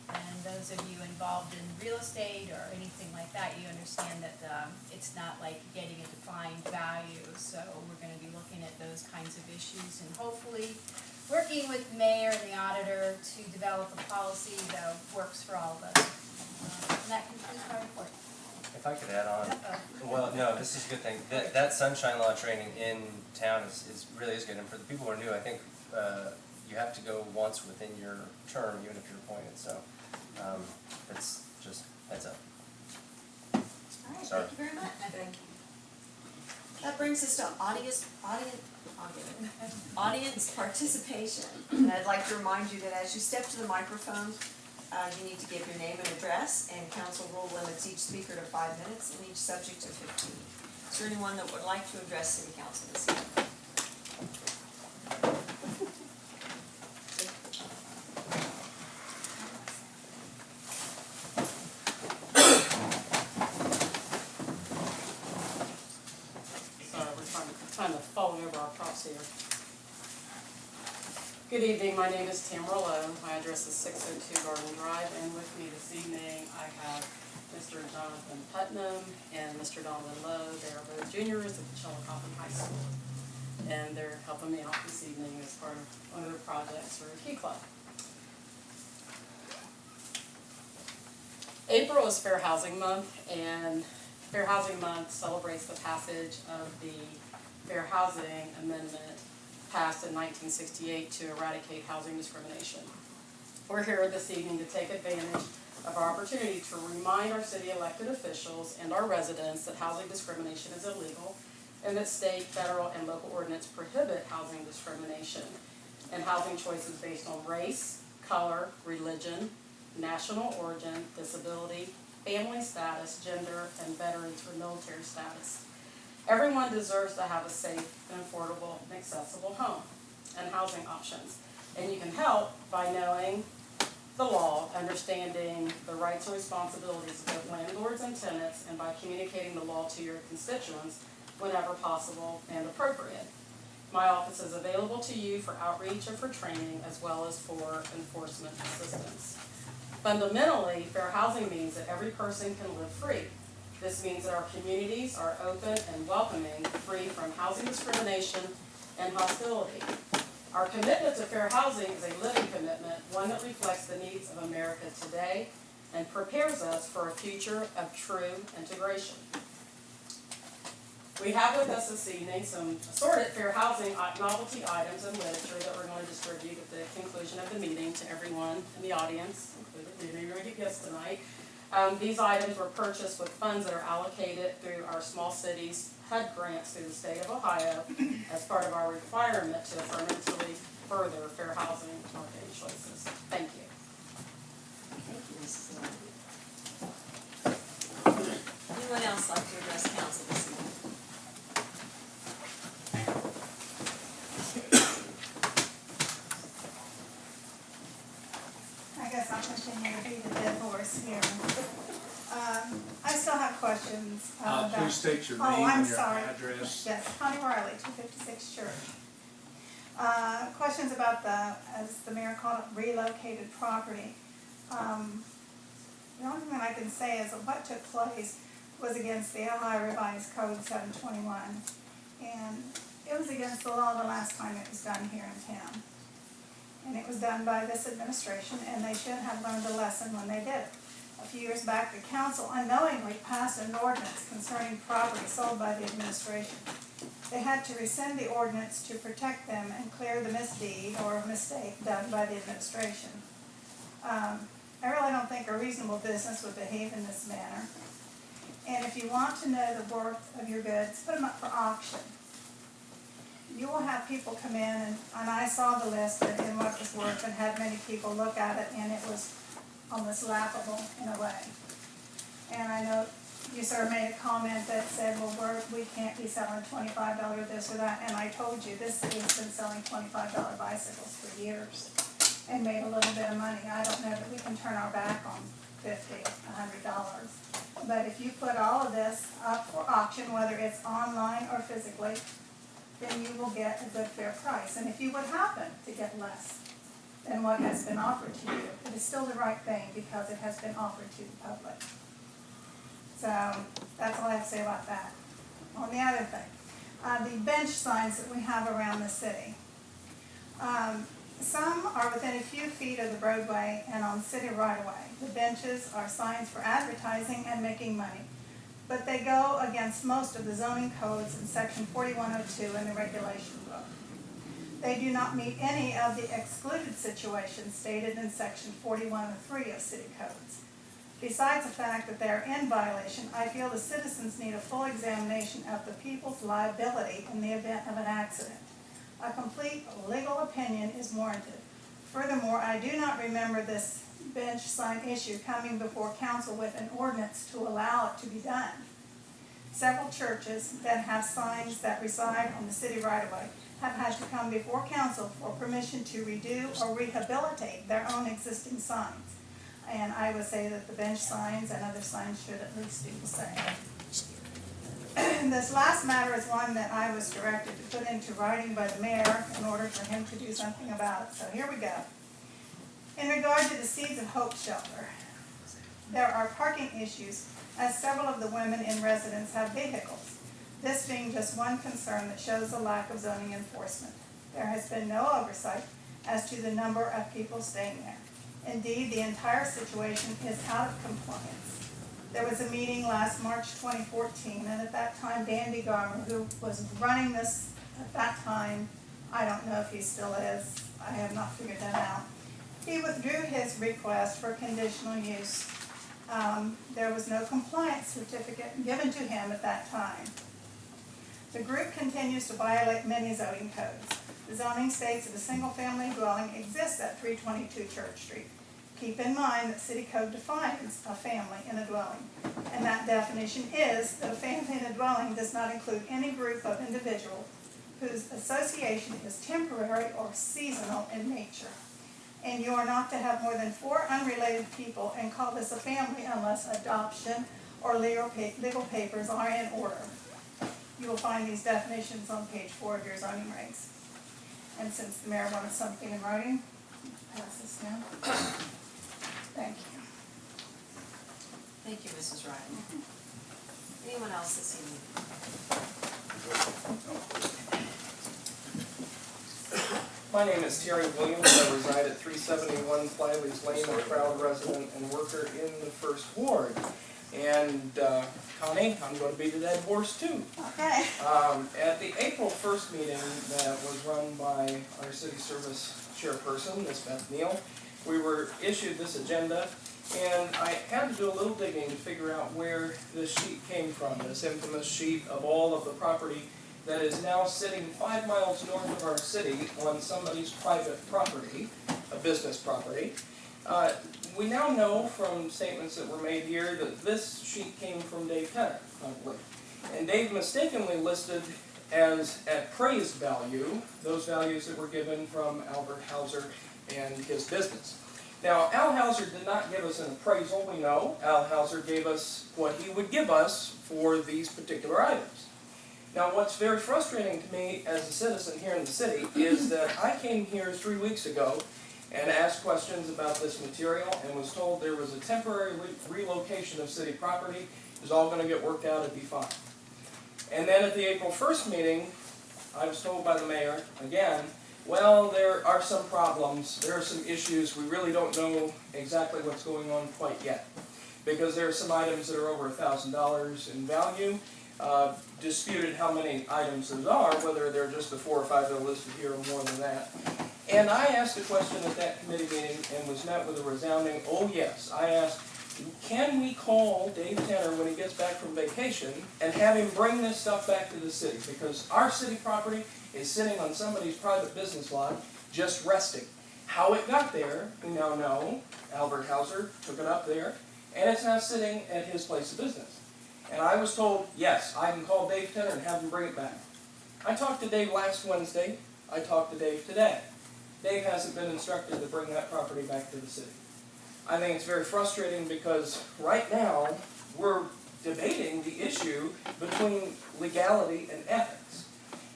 And those of you involved in real estate or anything like that, you understand that it's not like getting a defined value. So we're going to be looking at those kinds of issues and hopefully working with the mayor and the auditor to develop a policy that works for all of us. And that concludes my report. If I could add on, well, no, this is a good thing. That sunshine law training in town is really good. And for the people who are new, I think you have to go once within your term, even if you're appointed. So that's just heads up. All right, Sorry. thank you very much. Thank you. That brings us to audience participation. And I'd like to remind you that as you step to the microphone, you need to give your name and address, and council rule limits each speaker to 5 minutes and each subject to 15. Is there anyone that would like to address city council this evening? Trying to fall over our props here. Good evening, my name is Tamara Lowe. My address is 602 Garden Drive, and with me this evening I have Mr. Jonathan Putnam and Mr. Donovan Lowe. They are both juniors at the Chillicothe High School, and they're helping me out this evening as part of one of their projects for a Key Club. April is Fair Housing Month, and Fair Housing Month celebrates the passage of the Fair Housing Amendment passed in 1968 to eradicate housing discrimination. We're here this evening to take advantage of our opportunity to remind our city elected officials and our residents that housing discrimination is illegal and that state, federal, and local ordinance prohibit housing discrimination and housing choices based on race, color, religion, national origin, disability, family status, gender, and veterans or military status. Everyone deserves to have a safe and affordable and accessible home and housing options. And you can help by knowing the law, understanding the rights and responsibilities of landlords and tenants, and by communicating the law to your constituents whenever possible and appropriate. My office is available to you for outreach or for training, as well as for enforcement assistance. Fundamentally, fair housing means that every person can live free. This means that our communities are open and welcoming, free from housing discrimination and hostility. Our commitment to fair housing is a living commitment, one that reflects the needs of America today and prepares us for a future of true integration. We have with us this evening some assorted fair housing novelty items and literature that we're going to distribute at the conclusion of the meeting to everyone in the audience, including you. You're going to get gifts tonight. These items were purchased with funds that are allocated through our small cities HUD grants through the state of Ohio as part of our requirement to affirmatively further fair housing marketing choices. Thank you. Thank you, Mrs. Lowe. Anyone else like to address council this evening? I guess I'll continue to be the dead horse here. I still have questions about... Please state your Oh, name I'm and your sorry. address. Yes, Connie Riley, 256 Church. Questions about as the mayor called it, relocated property. The only thing I can say is that what took place was against the Ohio Revised Code 721. And it was against the law the last time it was done here in town. And it was done by this administration, and they should have learned a lesson when they did it. A few years back, the council unknowingly passed an ordinance concerning property sold by the administration. They had to rescind the ordinance to protect them and clear the misdeed or mistake done by the administration. I really don't think a reasonable business would behave in this manner. And if you want to know the worth of your goods, put them up for auction. You will have people come in, and I saw the list and what it was worth, and had many people look at it, and it was almost laughable in a way. And I know you sort of made a comment that said, well, we can't be selling $25 this or that, and I told you, this city's been selling $25 bicycles for years and made a little bit of money. I don't know that we can turn our back on $50, $100. But if you put all of this up for auction, whether it's online or physically, then you will get a good fair price. And if you would happen to get less than what has been offered to you, it is still the right thing because it has been offered to the public. So that's all I have to say about that. On the other thing, the bench signs that we have around the city. Some are within a few feet of the roadway and on city right-of-way. The benches are signs for advertising and making money, but they go against most of the zoning codes in section 4102 in the regulation book. They do not meet any of the excluded situations stated in section 4103 of city codes. Besides the fact that they are in violation, I feel the citizens need a full examination of the people's liability in the event of an accident. A complete legal opinion is warranted. Furthermore, I do not remember this bench sign issue coming before council with an ordinance to allow it to be done. Several churches that have signs that reside on the city right-of-way have had to come before council for permission to redo or rehabilitate their own existing signs. And I would say that the bench signs and other signs should at least do the same. This last matter is one that I was directed to put into writing by the mayor in order for him to do something about it. So here we go. In regard to the Seeds of Hope shelter, there are parking issues as several of the women in residence have vehicles. This being just one concern that shows the lack of zoning enforcement. There has been no oversight as to the number of people staying there. Indeed, the entire situation is out of compliance. There was a meeting last March 2014, and at that time, Dandy Garmer, who was running this at that time, I don't know if he still is, I have not figured that out, he withdrew his request for conditional use. There was no compliance certificate given to him at that time. The group continues to violate many zoning codes. The zoning states that a single-family dwelling exists at 322 Church Street. Keep in mind that city code defines a family in a dwelling, and that definition is that a family in a dwelling does not include any group of individuals whose association is temporary or seasonal in nature. And you are not to have more than 4 unrelated people and call this a family unless adoption or legal papers are in order. You will find these definitions on page 4 of your zoning regs. And since the mayor wanted something in writing, pass this down. Thank you. Thank you, Mrs. Ryan. Anyone else this evening? My name is Terry Williams. I reside at 371 Flyleys Lane, a proud resident and worker in the First Ward. And Connie, I'm going to be the dead horse too. Okay. At the April 1st meeting that was run by our city service chairperson, Ms. Beth Neal, we were issued this agenda, and I had to do a little digging to figure out where this sheet came from, this infamous sheet of all of the property that is now sitting 5 miles north of our city on somebody's private property, a business property. We now know from statements that were made here that this sheet came from Dave Tennant, probably. And Dave mistakenly listed as at appraised value those values that were given from Albert Hauser and his business. Now, Al Hauser did not give us an appraisal, we know. Al Hauser gave us what he would give us for these particular items. Now, what's very frustrating to me as a citizen here in the city is that I came here 3 weeks ago and asked questions about this material and was told there was a temporary relocation of city property. It was all going to get worked out, it'd be fine. And then at the April 1st meeting, I was told by the mayor, again, well, there are some problems, there are some issues, we really don't know exactly what's going on quite yet. Because there are some items that are over $1,000 in value, disputed how many items those are, whether they're just the 4 or 5 that are listed here or more than that. And I asked a question at that committee meeting and was met with a resounding, oh yes. I asked, can we call Dave Tanner when he gets back from vacation and have him bring this stuff back to the city? Because our city property is sitting on somebody's private business lot, just resting. How it got there, we now know. Albert Hauser took it up there, and it's now sitting at his place of business. And I was told, yes, I can call Dave Tanner and have him bring it back. I talked to Dave last Wednesday. I talked to Dave today. Dave hasn't been instructed to bring that property back to the city. I think it's very frustrating because right now we're debating the issue between legality and ethics.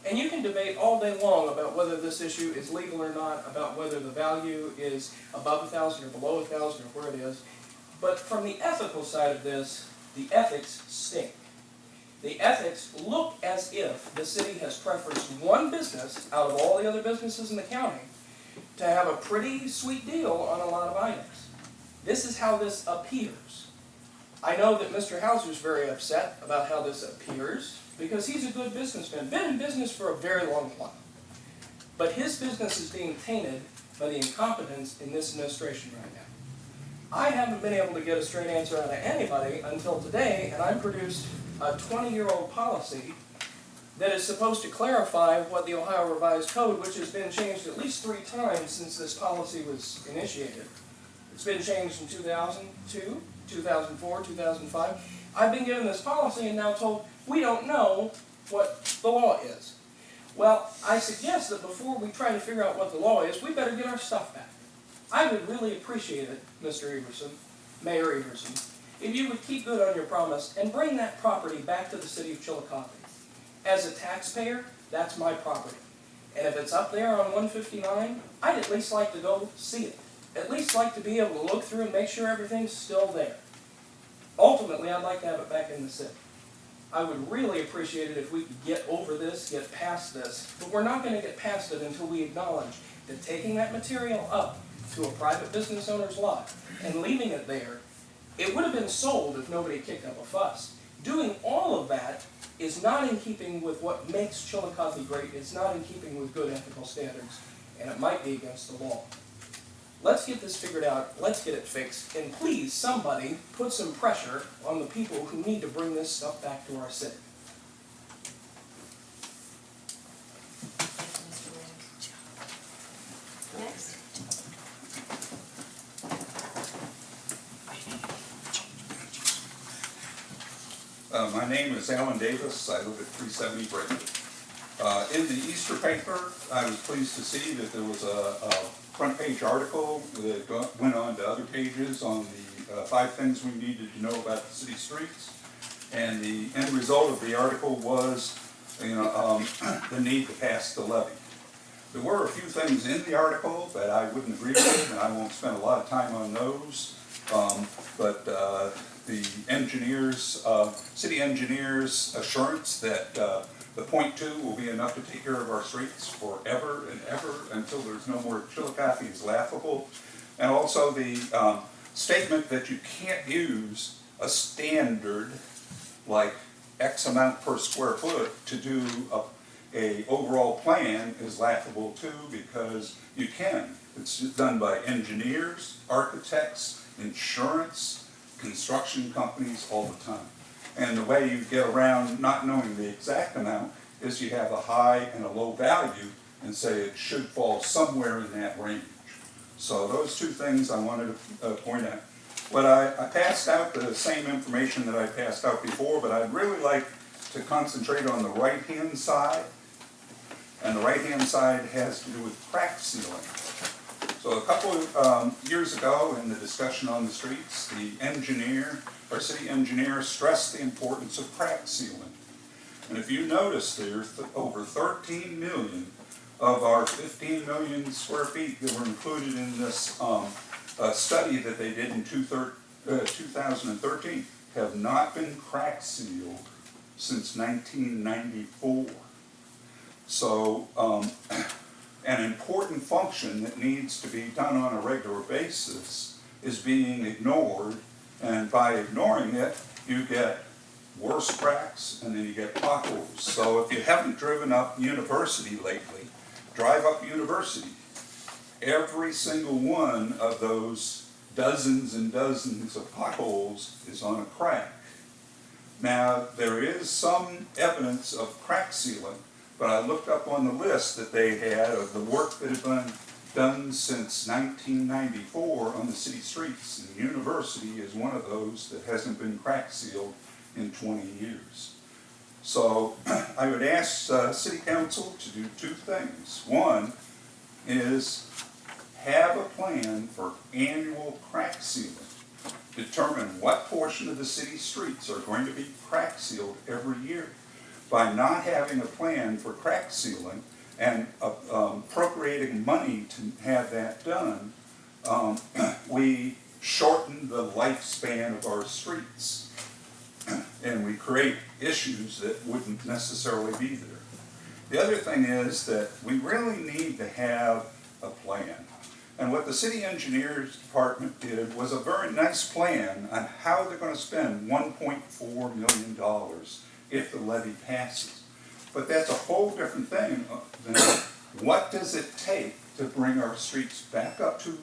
And you can debate all day long about whether this issue is legal or not, about whether the value is above $1,000 or below $1,000 or where it is. But from the ethical side of this, the ethics stink. The ethics look as if the city has preferenced one business out of all the other businesses in the county to have a pretty sweet deal on a lot of items. This is how this appears. I know that Mr. Hauser's very upset about how this appears because he's a good businessman, been in business for a very long while. But his business is being tainted by the incompetence in this administration right now. I haven't been able to get a straight answer out of anybody until today, and I produced a 20-year-old policy that is supposed to clarify what the Ohio Revised Code, which has been changed at least 3 times since this policy was initiated. It's been changed in 2002, 2004, 2005. I've been given this policy and now told we don't know what the law is. Well, I suggest that before we try to figure out what the law is, we better get our stuff back. I would really appreciate it, Mr. Everson, Mayor Everson, if you would keep good on your promise and bring that property back to the city of Chillicothe. As a taxpayer, that's my property. And if it's up there on 159, I'd at least like to go see it. At least like to be able to look through and make sure everything's still there. Ultimately, I'd like to have it back in the city. I would really appreciate it if we could get over this, get past this, but we're not going to get past it until we acknowledge that taking that material up to a private business owner's lot and leaving it there, it would have been sold if nobody kicked up a fuss. Doing all of that is not in keeping with what makes Chillicothe great. It's not in keeping with good ethical standards, and it might be against the law. Let's get this figured out, let's get it fixed, and please, somebody, put some pressure on the people who need to bring this stuff back to our city. Next. My name is Alan Davis. I live at 370 Braywood. In the Easter paper, I was pleased to see that there was a front page article that went on to other pages on the 5 things we needed to know about the city streets. And the end result of the article was, the need to pass the levy. There were a few things in the article that I wouldn't agree with, and I won't spend a lot of time on those. But the engineers, city engineers' assurance that the .2 will be enough to take care of our streets forever and ever until there's no more Chillicothe is laughable. And also the statement that you can't use a standard like X amount per square foot to do a overall plan is laughable too, because you can. It's done by engineers, architects, insurance, construction companies all the time. And the way you get around not knowing the exact amount is you have a high and a low value and say it should fall somewhere in that range. So those 2 things I wanted to point out. But I passed out the same information that I passed out before, but I'd really like to concentrate on the right-hand side. And the right-hand side has to do with crack sealing. So a couple of years ago in the discussion on the streets, the engineer, our city engineer, stressed the importance of crack sealing. And if you notice, there's over 13 million of our 15 million square feet that were included in this study that they did in 2013 have not been crack sealed since 1994. So an important function that needs to be done on a regular basis is being ignored, and by ignoring it, you get worse cracks and then you get potholes. So if you haven't driven up University lately, drive up University. every single one of those dozens and dozens of potholes is on a crack. Now, there is some evidence of crack sealing, but I looked up on the list that they had of the work that had been done since 1994 on the city streets, and the university is one of those that hasn't been crack sealed in 20 years. So I would ask City Council to do two things. One is have a plan for annual crack sealing. Determine what portion of the city streets are going to be crack sealed every year. By not having a plan for crack sealing and appropriating money to have that done, we shorten the lifespan of our streets. And we create issues that wouldn't necessarily be there. The other thing is that we really need to have a plan. And what the city engineers department did was a very nice plan on how they're going to spend $1.4 million if the levy passes. But that's a whole different thing than what does it take to bring our streets back up to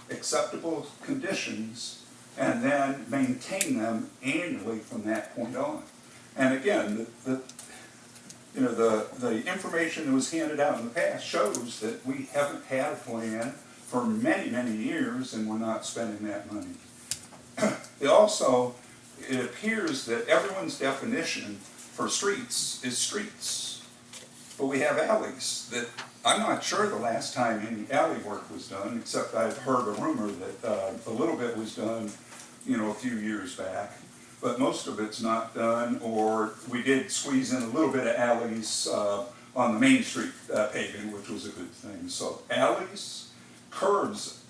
acceptable conditions and then maintain them annually from that point on. And again, the information that was handed out in the past shows that we haven't had a plan for many, many years, and we're not spending that money. It appears that everyone's definition for streets is streets, but we have alleys that I'm not sure the last time any alley work was done, except I've heard a rumor that a little bit was done, a few years back, but most of it's not done, or we did squeeze in a little bit of alleys on the Main Street paving, which was a good thing. So alleys, curbs,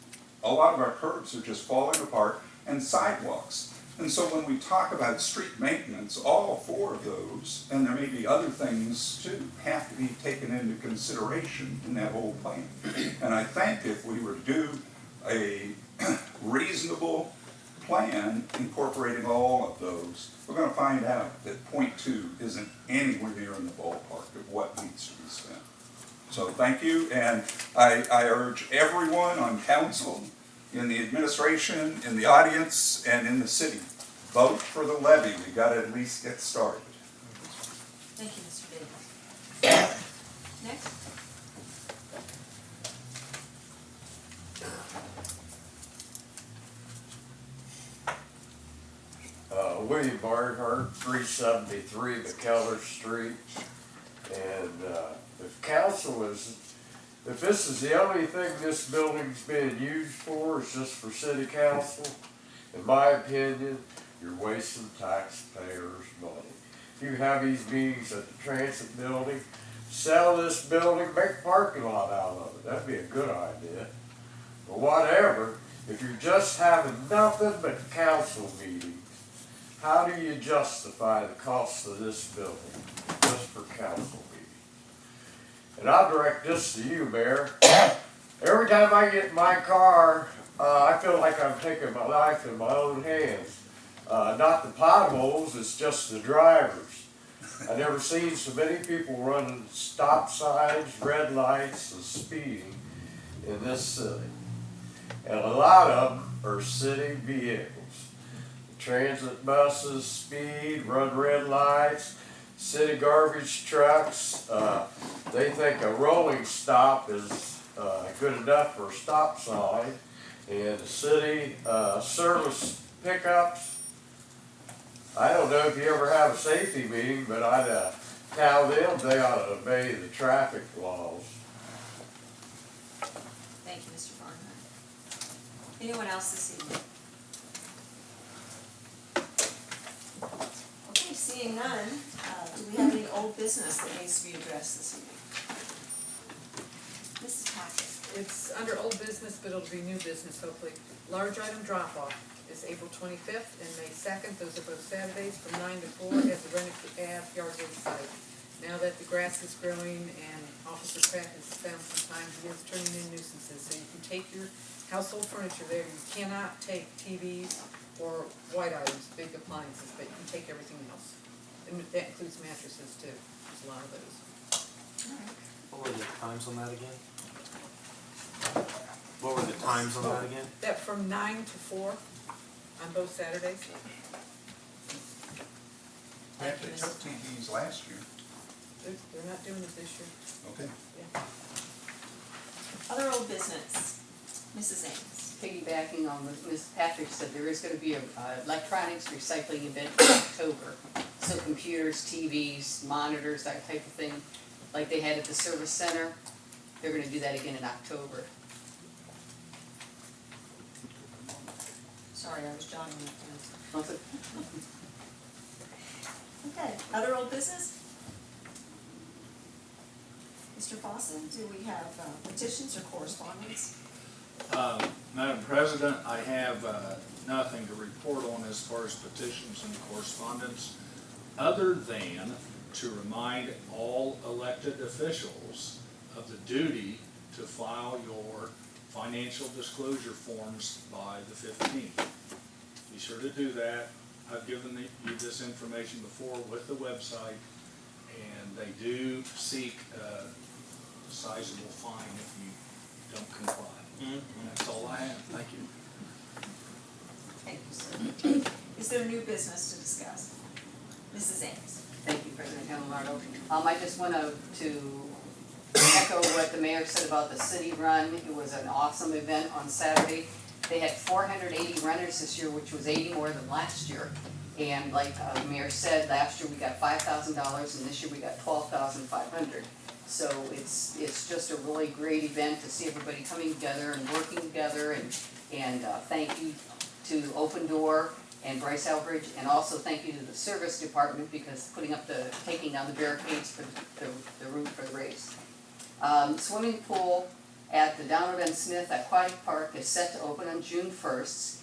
a lot of our curbs are just falling apart, and sidewalks. And so when we talk about street maintenance, all four of those, and there may be other things too, have to be taken into consideration in that whole plan. And I think if we were to do a reasonable plan incorporating all of those, we're going to find out that .2 isn't anywhere near in the ballpark of what needs to be spent. So thank you, and I urge everyone on council, in the administration, in the audience, and in the city, vote for the levy. We got to at least get started. Thank you, Mr. Davis. Next. William Barnhart, 373 McKellar Street. And if this is the only thing this building's being used for, is just for city council, in my opinion, you're wasting taxpayers' money. If you have these meetings at the transit building, sell this building, make a parking lot out of it. That'd be a good idea. But whatever, if you're just having nothing but council meetings, how do you justify the cost of this building just for council meetings? And I'll direct this to you, Mayor. Every time I get in my car, I feel like I'm taking my life in my own hands. Not the potholes, it's just the drivers. I've never seen so many people running stop signs, red lights, and speeding in this city. And a lot of them are city vehicles. Transit buses speed, run red lights, city garbage trucks. They think a rolling stop is good enough for a stop sign. And the city service pickups, I don't know if you ever have a safety meeting, but I'd tell them they ought to obey the traffic laws. Thank you, Mr. Barnhart. Anyone else this evening? Okay, seeing none, do we have any old business that needs to be addressed this evening? Mrs. Packard. It's under old business, but it'll be new business hopefully. Large item drop-off is April 25th and May 2nd. Those are both Saturdays from 9 to 4 at the Rennick Ave Yardgate site. Now that the grass is growing and Officer Pratt has found sometimes he is turning in nuisances, so you can take your household furniture there. You cannot take TVs or white items, big appliances, but you can take everything else. And that includes mattresses too. There's a lot of those. All right. What were the times on that again? What were the times on that again? That from 9 to 4 on both Saturdays. They took TVs last year. They're not doing it this year. Okay. Other old business, Mrs. Ames. Piggybacking on what Ms. Patrick said, there is gonna be a electronics recycling event in October. So computers, TVs, monitors, that type of thing, like they had at the service center, they're gonna do that again in October. Sorry, I was jotting that down. Also, Okay, other old business? Mr. Fawcett, do we have petitions or correspondence? Madam President, I have nothing to report on as far as petitions and correspondence, other than to remind all elected officials of the duty to file your financial disclosure forms by the 15th. Be sure to do that. I've given you this information before with the website, and they do seek a sizable fine if you don't comply. That's all I have. Thank you. Thank you, sir. Is there new business to discuss? Mrs. Ames. Thank you, President Calamardo. I just want to echo what the mayor said about the city run. It was an awesome event on Saturday. They had 480 runners this year, which was 80 more than last year. And like the mayor said, last year we got $5,000 and this year we got $12,500. So it's just a really great event to see everybody coming together and working together, and thank you to Open Door and Bryce Elbridge, and also thank you to the service department because taking down the barricades for the route for the race. Swimming pool at the Donald N. Smith Aquatic Park is set to open on June 1st.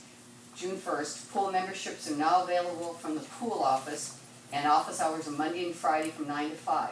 Pool memberships are now available from the pool office, and office hours are Monday and Friday from 9 to 5.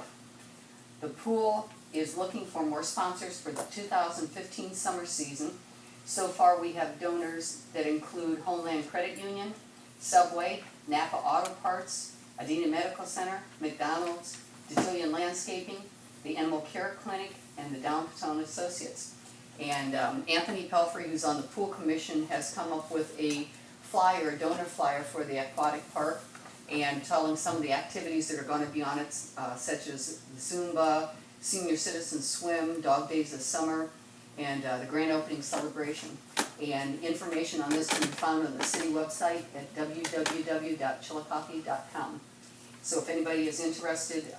The pool is looking for more sponsors for the 2015 summer season. So far, we have donors that include Homeland Credit Union, Subway, Napa Auto Parts, Adena Medical Center, McDonald's, Detillion Landscaping, the Animal Care Clinic, and the Downtown Associates. And Anthony Pelfrey, who's on the pool commission, has come up with a donor flyer for the aquatic park, and telling some of the activities that are going to be on it, such as Zumba, Senior Citizen Swim, Dog Days of Summer, and the grand opening celebration. And information on this can be found on the city website at www.chillicothe.com. So if anybody is interested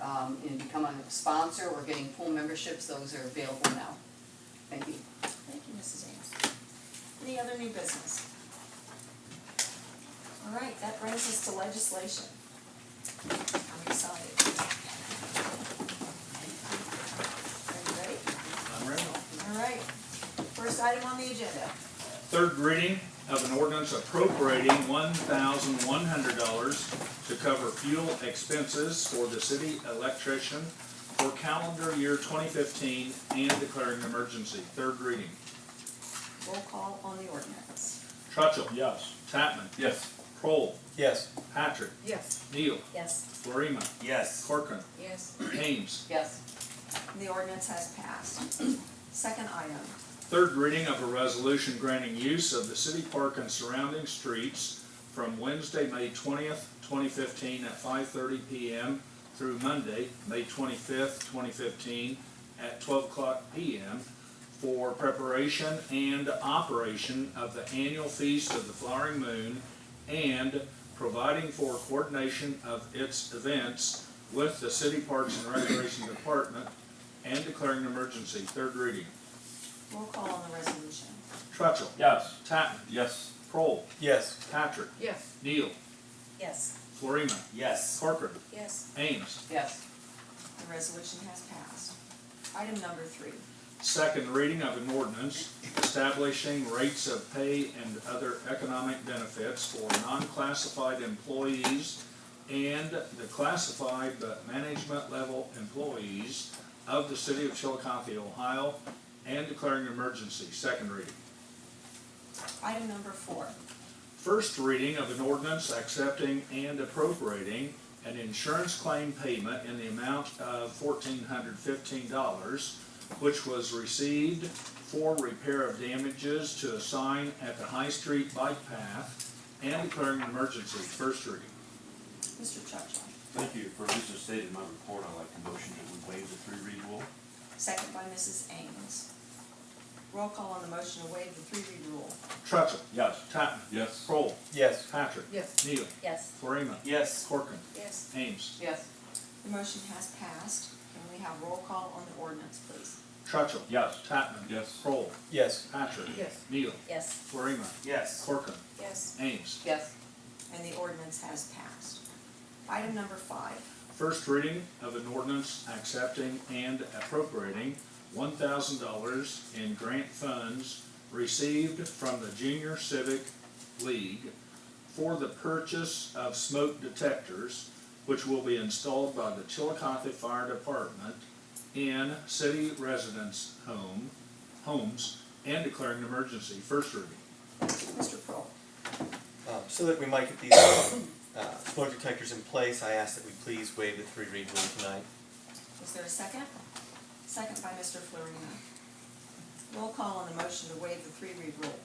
in becoming a sponsor or getting pool memberships, those are available now. Thank you. Thank you, Mrs. Ames. Any other new business? All right, that brings us to legislation. I'm excited. Are you ready? I'm ready. All right. First item on the agenda. Third reading of an ordinance appropriating $1,100 to cover fuel expenses for the city electrician for calendar year 2015 and declaring an emergency. Third reading. Roll call on the ordinance. Trutchell. Yes. Tatman. Yes. Kroll. Yes. Patrick. Yes. Neal. Yes. Florima. Yes. Corcoran. Yes. Ames. Yes. The ordinance has passed. Second item. Third reading of a resolution granting use of the city park and surrounding streets from Wednesday, May 20th, 2015 at 5:30 p.m. through Monday, May 25th, 2015 at 12 o'clock p.m. for preparation and operation of the annual Feast of the Flowering Moon, and providing for coordination of its events with the City Parks and Recreation Department, and declaring an emergency. Third reading. Roll call on the resolution. Trutchell. Yes. Tatman. Yes. Kroll. Yes. Patrick. Yes. Neal. Yes. Florima. Yes. Corcoran. Yes. Ames. Yes. The resolution has passed. Item number 3. Second reading of an ordinance establishing rates of pay and other economic benefits for non-classified employees and the classified but management level employees of the city of Chillicothe, Ohio, and declaring an emergency. Second reading. Item number 4. First reading of an ordinance accepting and appropriating an insurance claim payment in the amount of $1,415 which was received for repair of damages to a sign at the High Street bike path and declaring an emergency. First reading. Mr. Churchill. Thank you. For reasons stated in my report, I'd like to motion that we waive the three-read rule. Second by Mrs. Ames. Roll call on the motion to waive the three-read rule. Trutchell. Yes. Tatman. Yes. Kroll. Yes. Patrick. Yes. Neal. Yes. Florina. Yes. Corcoran. Yes. Ames. Yes. The motion has passed. Can we have roll call on the ordinance, please? Trutchell. Yes. Tatman. Yes. Kroll. Yes. Patrick. Yes. Neal. Yes. Florina. Yes. Corcoran. Yes. Ames. Yes. And the ordinance has passed. Item number 5. First reading of an ordinance accepting and appropriating $1,000 in grant funds received from the Junior Civic League for the purchase of smoke detectors, which will be installed by the Chillicothe Fire Department in city residence homes and declaring an emergency. First reading. Mr. Kroll. So that we might get these smoke detectors in place, I ask that we please waive the three-read rule tonight. Is there a second? Second by Mr. Florina. Roll call on the motion to waive the three-read rule.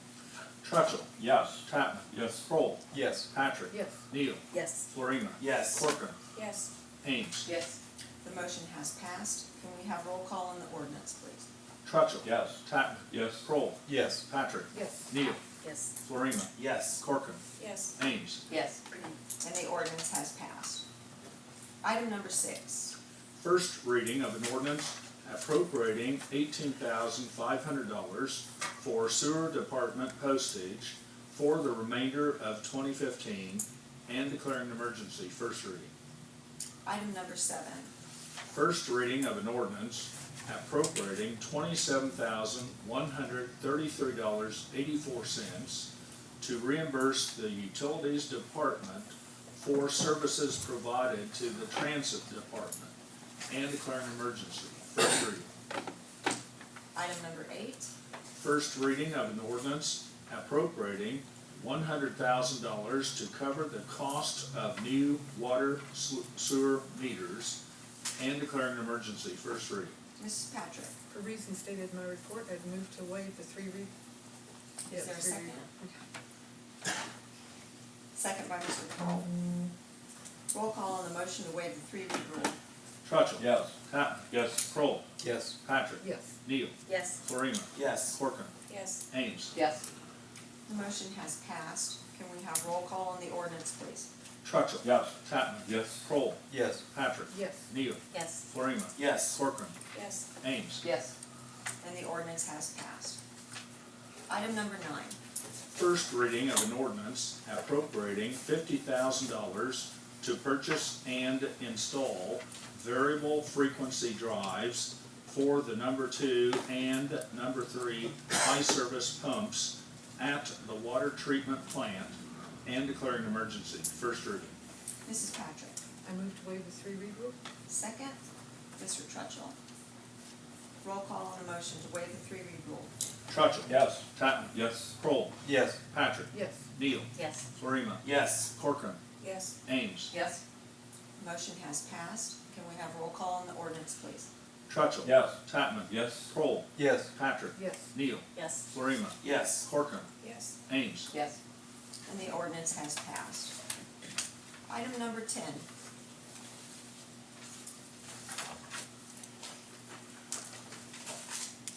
Trutchell. Yes. Tatman. Yes. Kroll. Yes. Patrick. Yes. Neal. Yes. Florina. Yes. Corcoran. Yes. Ames. Yes. The motion has passed. Can we have roll call on the ordinance, please? Trutchell. Yes. Tatman. Yes. Kroll. Yes. Patrick. Yes. Neal. Yes. Florina. Yes. Corcoran. Yes. Ames. Yes. And the ordinance has passed. Item number 6. First reading of an ordinance appropriating $18,500 for sewer department postage for the remainder of 2015 and declaring an emergency. First reading. Item number 7. First reading of an ordinance appropriating $27,133.84 to reimburse the Utilities Department for services provided to the Transit Department and declaring an emergency. First reading. Item number 8. First reading of an ordinance appropriating $100,000 to cover the cost of new water sewer meters and declaring an emergency. First reading. Mrs. Patrick. For reasons stated in my report, I'd move to waive the three-read. Is there a three-read. second? Second by Mr. Kroll. Roll call on the motion to waive the three-read rule. Trutchell. Yes. Tatman. Yes. Kroll. Yes. Patrick. Yes. Neal. Yes. Florina. Yes. Corcoran. Yes. Ames. Yes. The motion has passed. Can we have roll call on the ordinance, please? Trutchell. Yes. Tatman. Yes. Kroll. Yes. Patrick. Yes. Neal. Yes. Florina. Yes. Corcoran. Yes. Ames. Yes. And the ordinance has passed. Item number 9. First reading of an ordinance appropriating $50,000 to purchase and install variable frequency drives for the number 2 and number 3 high service pumps at the water treatment plant and declaring an emergency. First reading. Mrs. Patrick. I move to waive the three-read rule. Second, Mr. Trutchell. Roll call on the motion to waive the three-read rule. Trutchell. Yes. Tatman. Yes. Kroll. Yes. Patrick. Yes. Neal. Yes. Florina. Yes. Corcoran. Yes. Ames. Yes. Motion has passed. Can we have roll call on the ordinance, please? Trutchell. Yes. Tatman. Yes. Kroll. Yes. Patrick. Yes. Neal. Yes. Florina. Yes. Corcoran. Yes. Ames. Yes. And the ordinance has passed. Item number 10.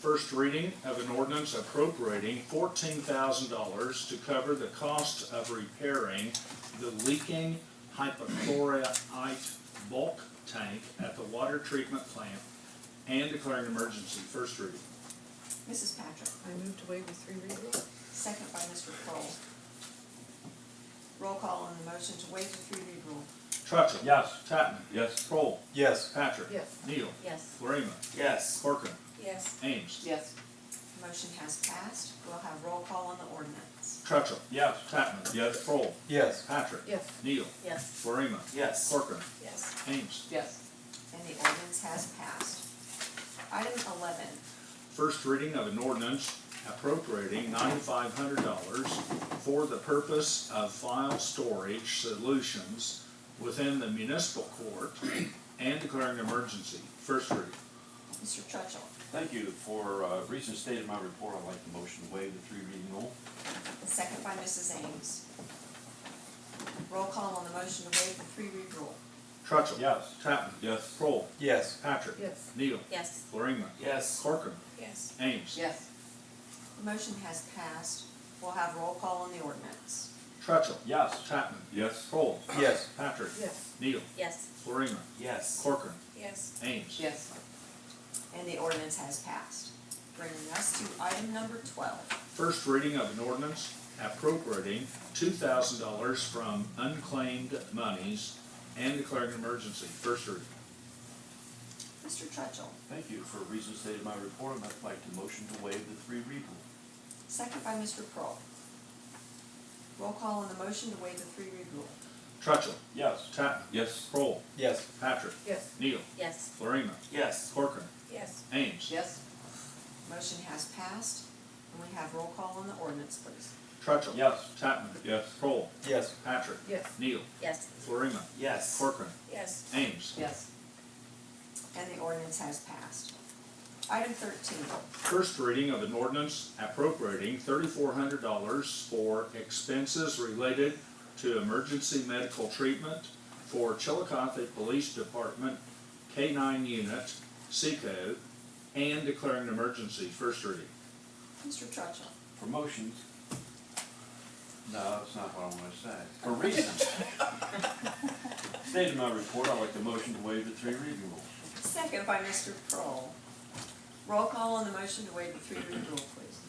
First reading of an ordinance appropriating $14,000 to cover the cost of repairing the leaking hypochlorite bulk tank at the water treatment plant and declaring an emergency. First reading. Mrs. Patrick. I move to waive the three-read rule. Second by Mr. Kroll. Roll call on the motion to waive the three-read rule. Trutchell. Yes. Tatman. Yes. Kroll. Yes. Patrick. Yes. Neal. Yes. Florina. Yes. Corcoran. Yes. Ames. Yes. Motion has passed. We'll have roll call on the ordinance. Trutchell. Yes. Tatman. Yes. Kroll. Yes. Patrick. Yes. Neal. Yes. Florina. Yes. Corcoran. Yes. Ames. Yes. And the ordinance has passed. Item 11. First reading of an ordinance appropriating $9,500 for the purpose of file storage solutions within the municipal court and declaring an emergency. First reading. Mr. Trutchell. Thank you. For reasons stated in my report, I'd like the motion to waive the 3 reading rule. Second by Mrs. Ames. Roll call on the motion to waive the 3-read rule. Trutchell. Yes. Chapman. Yes. Kroll. Yes. Patrick. Yes. Neal. Yes. Florina. Yes. Corcoran. Yes. Ames. Yes. The motion has passed. We'll have roll call on the ordinance. Trutchell. Yes. Chapman. Yes. Kroll. Yes. Patrick. Yes. Neal. Yes. Florina. Yes. Corcoran. Yes. Ames. Yes. And the ordinance has passed. Bringing us to item number 12. First reading of an ordinance appropriating $2,000 from unclaimed monies and declaring an emergency. First reading. Mr. Trutchell. Thank you. For reasons stated in my report, I'd like the motion to waive the 3 read rule. Second by Mr. Kroll. Roll call on the motion to waive the 3-read rule. Trutchell. Yes. Chapman. Yes. Kroll. Yes. Patrick. Yes. Neal. Yes. Florina. Yes. Corcoran. Yes. Ames. Yes. Motion has passed. And we have roll call on the ordinance, please. Trutchell. Yes. Chapman. Yes. Kroll. Yes. Patrick. Yes. Neal. Yes. Florina. Yes. Corcoran. Yes. Ames. Yes. And the ordinance has passed. Item 13. First reading of an ordinance appropriating $3,400 for expenses related to emergency medical treatment for Chillicothe Police Department K-9 unit, Chillicothe, and declaring an emergency. First reading. Mr. Trutchell. For motions. No, that's not what I want to say. For reasons stated in my report, I'd like the motion to waive the 3 reading rule. Second by Mr. Kroll. Roll call on the motion to waive the 3-read rule, please.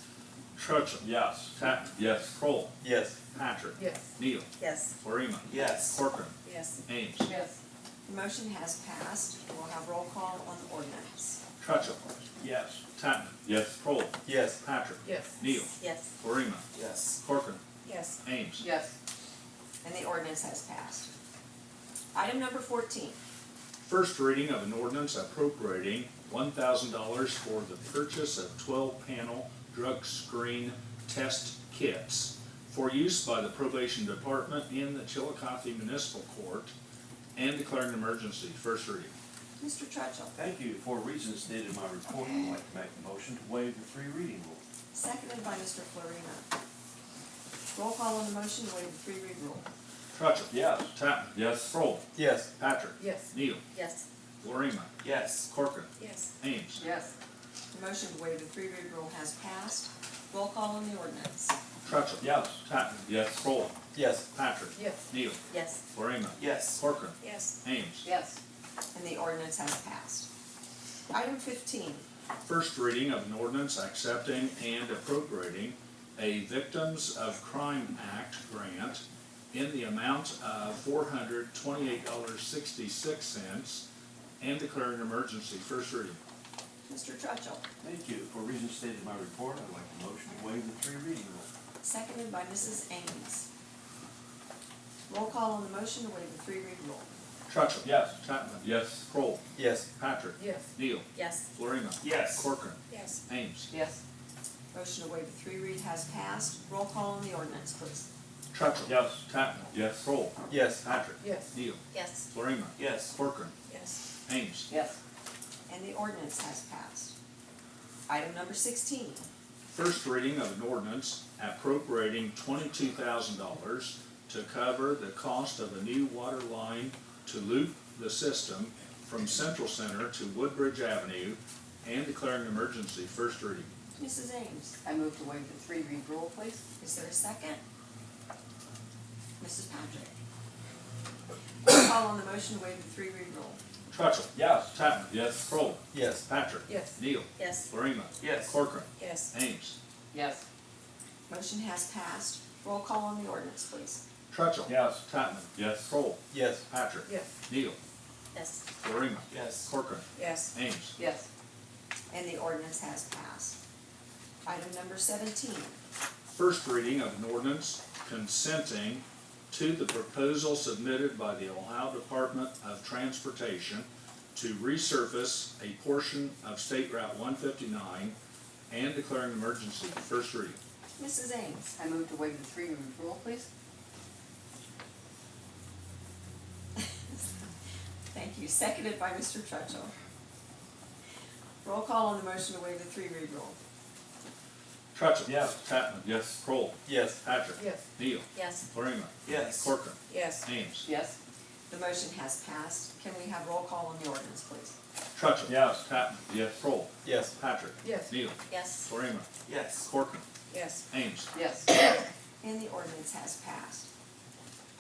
Trutchell. Yes. Chapman. Yes. Kroll. Yes. Patrick. Yes. Neal. Yes. Florina. Yes. Corcoran. Yes. Ames. Yes. The motion has passed. We'll have roll call on the ordinance. Trutchell. Yes. Chapman. Yes. Kroll. Yes. Patrick. Yes. Neal. Yes. Florina. Yes. Corcoran. Yes. Ames. Yes. And the ordinance has passed. Item number 14. First reading of an ordinance appropriating $1,000 for the purchase of 12-panel drug screen test kits for use by the probation department in the Chillicothe Municipal Court and declaring an emergency. First reading. Mr. Trutchell. Thank you. For reasons stated in my report, I'd like to make the motion to waive the 3 reading rule. Seconded by Mr. Florina. Roll call on the motion to waive the 3-read rule. Trutchell. Yes. Chapman. Yes. Kroll. Yes. Patrick. Yes. Neal. Yes. Florina. Yes. Corcoran. Yes. Ames. Yes. The motion to waive the 3-read rule has passed. Roll call on the ordinance. Trutchell. Yes. Chapman. Yes. Kroll. Yes. Patrick. Yes. Neal. Yes. Florina. Yes. Corcoran. Yes. Ames. Yes. And the ordinance has passed. Item 15. First reading of an ordinance accepting and appropriating a Victims of Crime Act grant in the amount of $428.66 and declaring an emergency. First reading. Mr. Trutchell. Thank you. For reasons stated in my report, I'd like the motion to waive the 3 reading rule. Seconded by Mrs. Ames. Roll call on the motion to waive the 3-read rule. Trutchell. Yes. Chapman. Yes. Kroll. Yes. Patrick. Yes. Neal. Yes. Florina. Yes. Corcoran. Yes. Ames. Yes. Motion to waive the 3-read has passed. Roll call on the ordinance, please. Trutchell. Yes. Chapman. Yes. Kroll. Yes. Patrick. Yes. Neal. Yes. Florina. Yes. Corcoran. Yes. Ames. Yes. And the ordinance has passed. Item number 16. First reading of an ordinance appropriating $22,000 to cover the cost of a new water line to loop the system from Central Center to Woodbridge Avenue and declaring an emergency. First reading. Mrs. Ames. I move to waive the 3-read rule, please. Is there a second? Mrs. Patrick. Roll call on the motion to waive the 3-read rule. Trutchell. Yes. Chapman. Yes. Kroll. Yes. Patrick. Yes. Neal. Yes. Florina. Yes. Corcoran. Yes. Yes. Ames. Yes. Motion has passed. Roll call on the ordinance, please. Trutchell. Yes. Chapman. Yes. Kroll. Yes. Patrick. Yes. Neal. Yes. Florina. Yes. Corcoran. Yes. Ames. Yes. And the ordinance has passed. Item number 17. First reading of an ordinance consenting to the proposal submitted by the Ohio Department of Transportation to resurface a portion of State Route 159 and declaring an emergency. First reading. Mrs. Ames. I move to waive the 3-read rule, please. Thank you. Seconded by Mr. Trutchell. Roll call on the motion to waive the three-read rule. Trutchell. Yes. Tatman. Yes. Kroll. Yes. Patrick. Yes. Neal. Yes. Florina. Yes. Corcoran. Yes. Ames. Yes. The motion has passed. Can we have roll call on the ordinance, please? Trutchell. Yes. Tatman. Yes. Kroll. Yes. Patrick. Yes. Neal. Yes. Florina. Yes. Corcoran. Yes. Ames. Yes. And the ordinance has passed.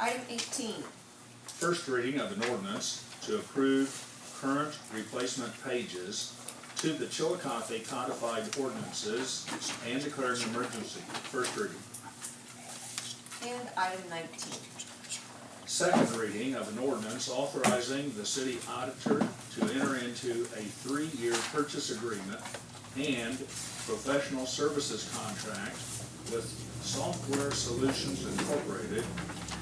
Item 18, First reading of an ordinance to approve current replacement pages to the Chillicothe codified ordinances and declare an emergency. First reading. and item 19. Second reading of an ordinance authorizing the city auditor to enter into a 3-year purchase agreement and professional services contract with Software Solutions Incorporated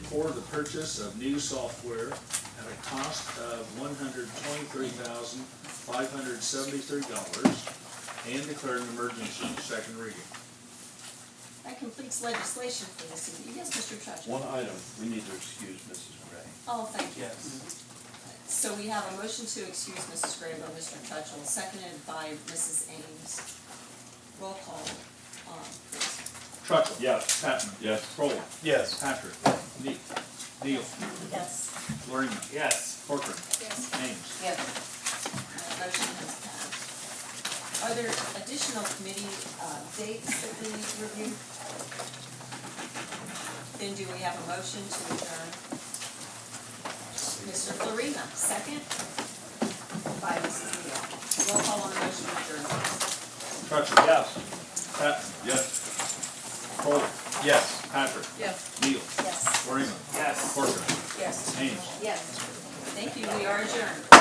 for the purchase of new software at a cost of $123,573 and declare an emergency. Second reading. That completes legislation for this evening. Yes, Mr. Trutchell? One item, we need to excuse Mrs. Gray. Oh, thank you. Yes. So we have a motion to excuse Mrs. Gray by Mr. Trutchell, seconded by Mrs. Ames. Roll call, please. Trutchell. Yes. Tatman. Yes. Kroll. Yes. Patrick. Neal. Yes. Florina. Yes. Corcoran. Yes. Ames. Yes. That motion has passed. Are there additional committee dates that we need to review? Then do we have a motion to adjourn? Mr. Florina, second by Mrs. Neal. Roll call on the motion to adjourn, please. Trutchell. Yes. Tatman. Yes. Kroll. Yes. Patrick. Yes. Neal. Yes. Florina. Yes. Corcoran. Yes. Ames. Yes. Thank you, we are adjourned.